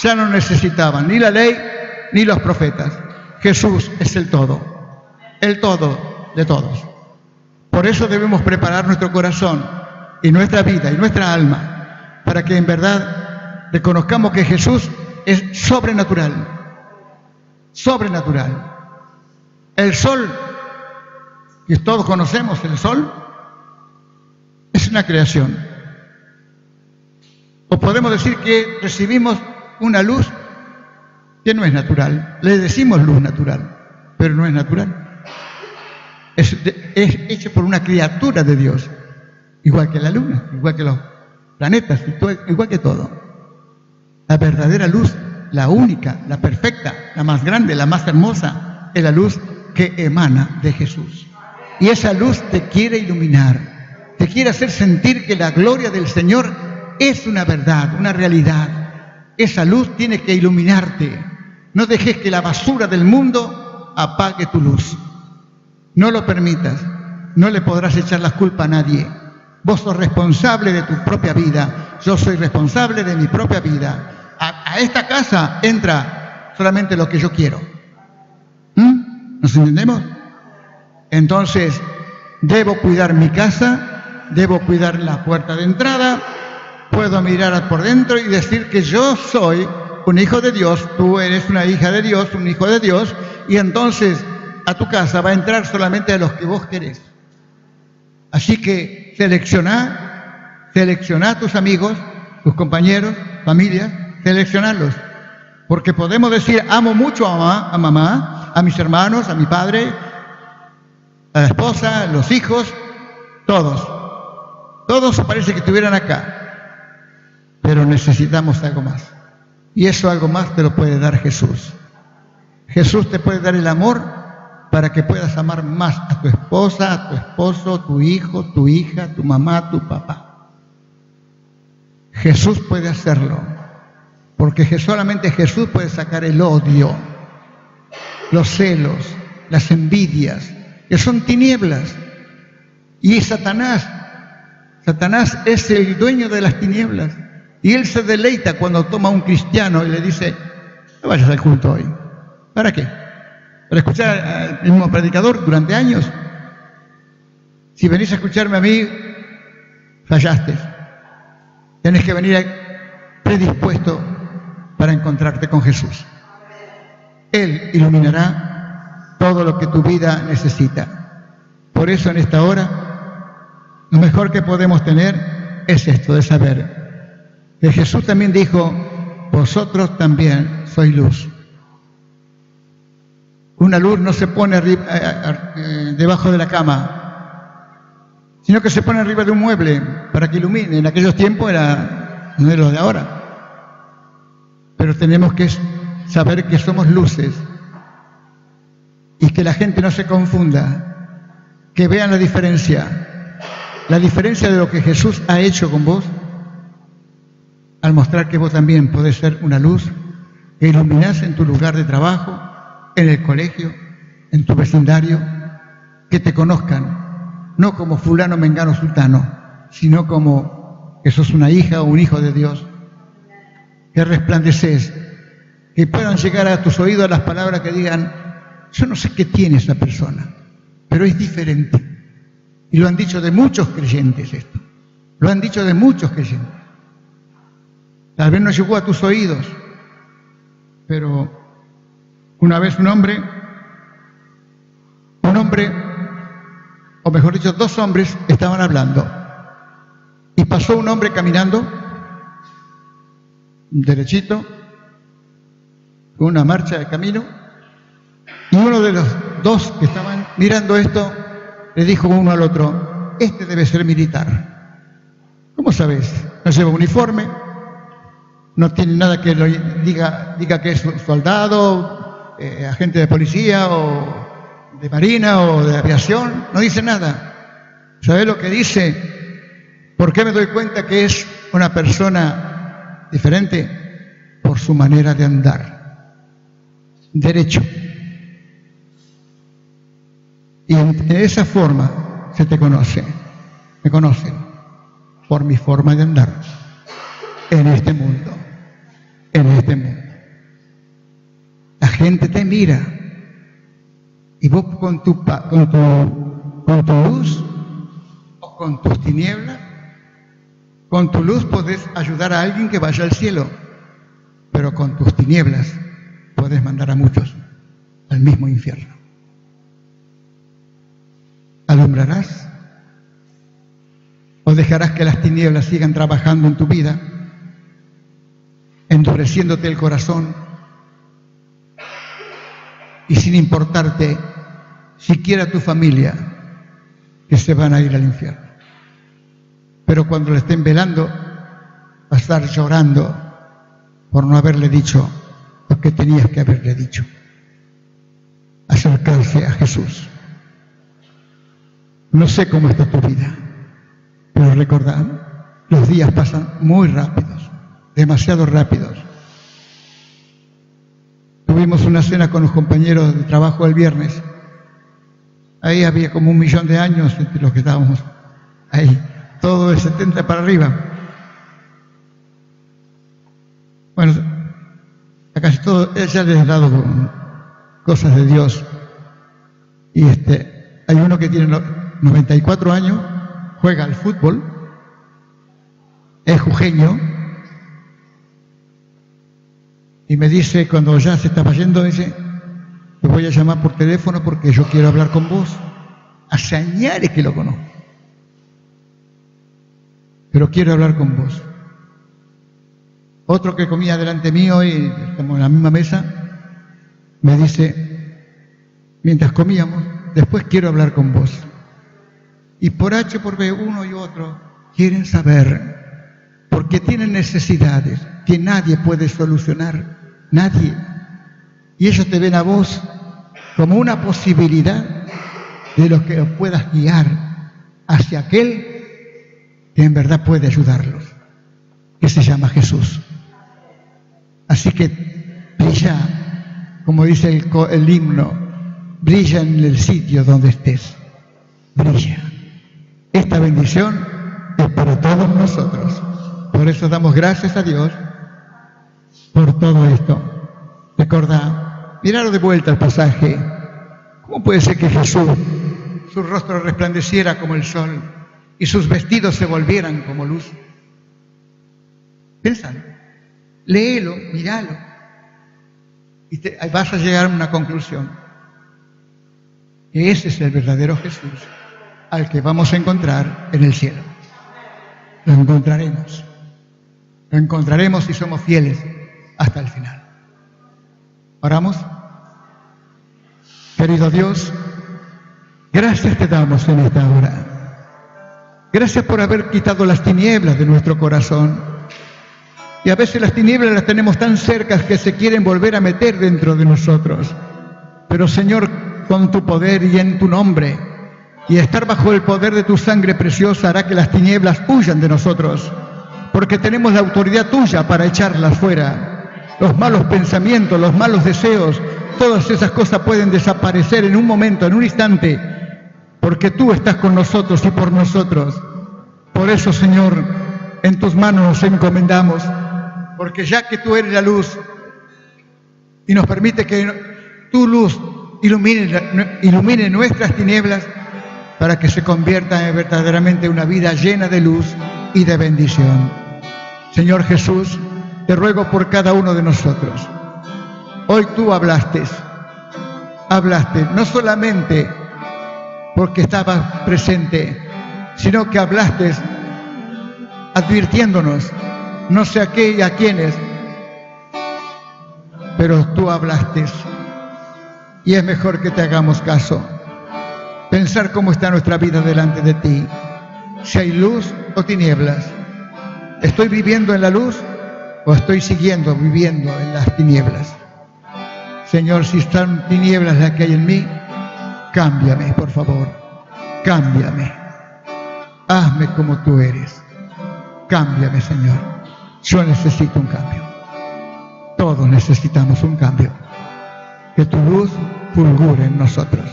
Ya no necesitaban ni la ley ni los profetas. Jesús es el todo de todos. Por eso debemos preparar nuestro corazón y nuestra vida y nuestra alma para que en verdad reconozcamos que Jesús es sobrenatural. El sol, que todos conocemos, el sol, es una creación. O podemos decir que recibimos una luz que no es natural. Le decimos luz natural, pero no es natural. Es hecho por una criatura de Dios, igual que la luna, igual que los planetas, igual que todo. La verdadera luz, la única, la perfecta, la más grande, la más hermosa, es la luz que emana de Jesús. Y esa luz te quiere iluminar, te quiere hacer sentir que la gloria del Señor es una verdad, una realidad. Esa luz tiene que iluminarte. No dejes que la basura del mundo apague tu luz. No lo permitas. No le podrás echar la culpa a nadie. Vos sos responsable de tu propia vida. Yo soy responsable de mi propia vida. A esta casa entra solamente lo que yo quiero. ¿Nos entendemos? Entonces, debo cuidar mi casa, debo cuidar la puerta de entrada, puedo mirar por dentro y decir que yo soy un hijo de Dios, tú eres una hija de Dios, un hijo de Dios, y entonces a tu casa va a entrar solamente a los que vos querés. Así que selecciona a tus amigos, tus compañeros, familia, seleccionarlos. Porque podemos decir, amo mucho a mamá, a mis hermanos, a mi padre, a la esposa, a los hijos, todos. Todos parece que estuvieran acá. Pero necesitamos algo más. Y eso algo más te lo puede dar Jesús. Jesús te puede dar el amor para que puedas amar más a tu esposa, a tu esposo, tu hijo, tu hija, tu mamá, tu papá. Jesús puede hacerlo, porque solamente Jesús puede sacar el odio, los celos, las envidias, que son tinieblas. Y Satanás es el dueño de las tinieblas. Y él se deleita cuando toma a un cristiano y le dice, no vayas al culto hoy. ¿Para qué? ¿Para escuchar al mismo predicador durante años? Si venís a escucharme a mí, fallaste. Tenés que venir predispuesto para encontrarte con Jesús. Él iluminará todo lo que tu vida necesita. Por eso en esta hora, lo mejor que podemos tener es esto, de saber que Jesús también dijo, vosotros también sois luz. Una luz no se pone debajo de la cama, sino que se pone arriba de un mueble para que ilumine. En aquellos tiempos no es lo de ahora. Pero tenemos que saber que somos luces y que la gente no se confunda, que vean la diferencia de lo que Jesús ha hecho con vos, al mostrar que vos también podés ser una luz que iluminás en tu lugar de trabajo, en el colegio, en tu vecindario, que te conozcan, no como fulano, mengano, sultano, sino como que sos una hija o un hijo de Dios, que resplandeces, que puedan llegar a tus oídos las palabras que digan, yo no sé qué tiene esa persona, pero es diferente. Y lo han dicho de muchos creyentes esto, lo han dicho de muchos creyentes. Tal vez no llegó a tus oídos, pero una vez un hombre, o mejor dicho, dos hombres estaban hablando, y pasó un hombre caminando, derechito, con una marcha de camino, y uno de los dos que estaban mirando esto le dijo uno al otro, este debe ser militar. ¿Cómo sabes? No lleva uniforme, no tiene nada que lo diga que es soldado, agente de policía o de marina o de aviación, no dice nada. ¿Sabes lo que dice? ¿Por qué me doy cuenta que es una persona diferente? Por su manera de andar, derecho. Y en esa forma se te conoce, me conocen, por mi forma de andar en este mundo, La gente te mira y vos con tu luz o con tus tinieblas, con tu luz podés ayudar a alguien que vaya al cielo, pero con tus tinieblas podés mandar a muchos al mismo infierno. ¿Alumbrarás? ¿O dejarás que las tinieblas sigan trabajando en tu vida, endureciéndote el corazón y sin importarte siquiera tu familia, que se van a ir al infierno? Pero cuando le estén velando, va a estar llorando por no haberle dicho lo que tenías que haberle dicho. Acercarse a Jesús. No sé cómo está tu vida, pero recordad, los días pasan muy rápidos, demasiado rápidos. Tuvimos una cena con los compañeros de trabajo el viernes. Ahí había como 1 millón de años entre los que estábamos ahí, todo de 70 para arriba. Bueno, a casi todos ya les he dado cosas de Dios. Y hay uno que tiene 94 años, juega al fútbol, es jujeño, y me dice, cuando ya se estaba yendo, dice, te voy a llamar por teléfono porque yo quiero hablar con vos. Hace años que lo conozco, pero quiero hablar con vos. Otro que comía delante mío y estamos en la misma mesa, me dice, mientras comíamos, después quiero hablar con vos. Y por H, por B, uno y otro quieren saber, porque tienen necesidades que nadie puede solucionar, nadie. Y ellos te ven a vos como una posibilidad de lo que los puedas guiar hacia aquel que en verdad puede ayudarlos, que se llama Jesús. Así que brilla, como dice el himno, brilla en el sitio donde estés, brilla. Esta bendición es para todos nosotros. Por eso damos gracias a Dios por todo esto. Recordá, miraros de vuelta al pasaje. ¿Cómo puede ser que Jesús, su rostro resplandeciera como el sol y sus vestidos se volvieran como luz? Piénsalo, léelo, míralo, y vas a llegar a una conclusión. Que ese es el verdadero Jesús al que vamos a encontrar en el cielo. Lo encontraremos si somos fieles hasta el final. ¿Oramos? Querido Dios, gracias te damos en esta hora. Gracias por haber quitado las tinieblas de nuestro corazón. Y a veces las tinieblas las tenemos tan cercas que se quieren volver a meter dentro de nosotros. Pero Señor, con tu poder y en tu nombre, y estar bajo el poder de tu sangre preciosa hará que las tinieblas huyan de nosotros, porque tenemos la autoridad tuya para echarlas fuera. Los malos pensamientos, los malos deseos, todas esas cosas pueden desaparecer en un momento, en un instante, porque tú estás con nosotros y por nosotros. Por eso, Señor, en tus manos nos encomendamos, porque ya que tú eres la luz y nos permite que tu luz ilumine nuestras tinieblas, para que se convierta en verdaderamente una vida llena de luz y de bendición. Señor Jesús, te ruego por cada uno de nosotros. Hoy tú hablaste, no solamente porque estabas presente, sino que hablaste advirtiéndonos, no sé a qué y a quiénes, pero tú hablaste y es mejor que te hagamos caso. Pensar cómo está nuestra vida delante de ti, si hay luz o tinieblas. ¿Estoy viviendo en la luz o estoy viviendo en las tinieblas? Señor, si están tinieblas las que hay en mí, cámbiame, por favor, cámbiame. Hazme como tú eres. Cámbiame, Señor. Yo necesito un cambio. Todos necesitamos un cambio. Que tu luz fulgure en nosotros.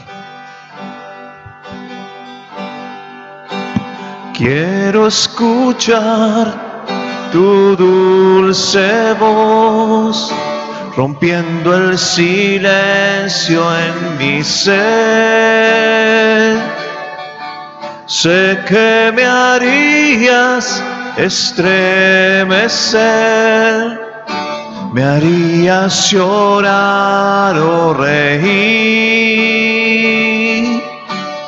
Quiero escuchar tu dulce voz, rompiendo el silencio en mi ser. Sé que me harías estremecer, me harías llorar o reír,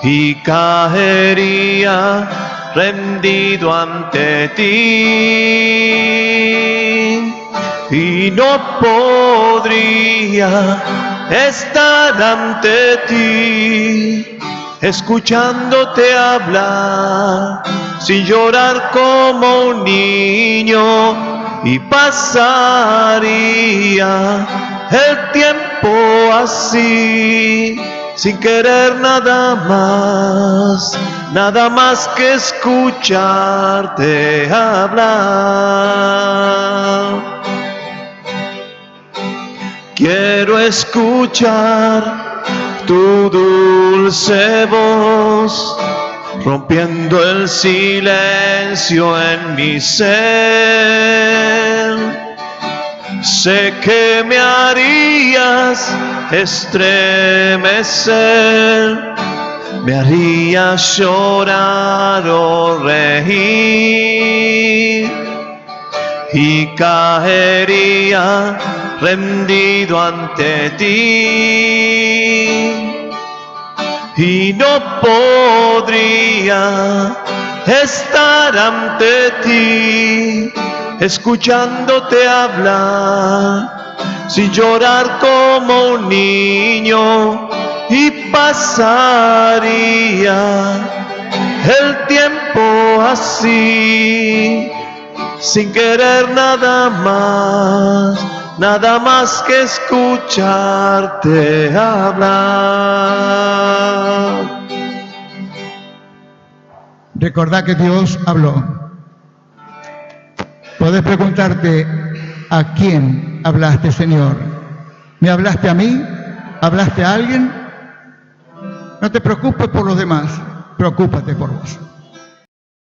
y caería rendido ante ti, y no podría estar ante ti, escuchándote hablar, sin llorar como un niño, y pasaría el tiempo así, sin querer nada más que escucharte hablar. Quiero escuchar tu dulce voz, rompiendo el silencio en mi ser. Sé que me harías estremecer, me harías llorar o reír, y caería rendido ante ti, y no podría estar ante ti, escuchándote hablar, sin llorar como un niño, y pasaría el tiempo así, sin querer nada más que escucharte hablar. Recordá que Dios habló. Podés preguntarte, ¿a quién hablaste, Señor? ¿Me hablaste a mí? ¿Hablaste a alguien? No te preocupes por los demás, preocúpate por vos.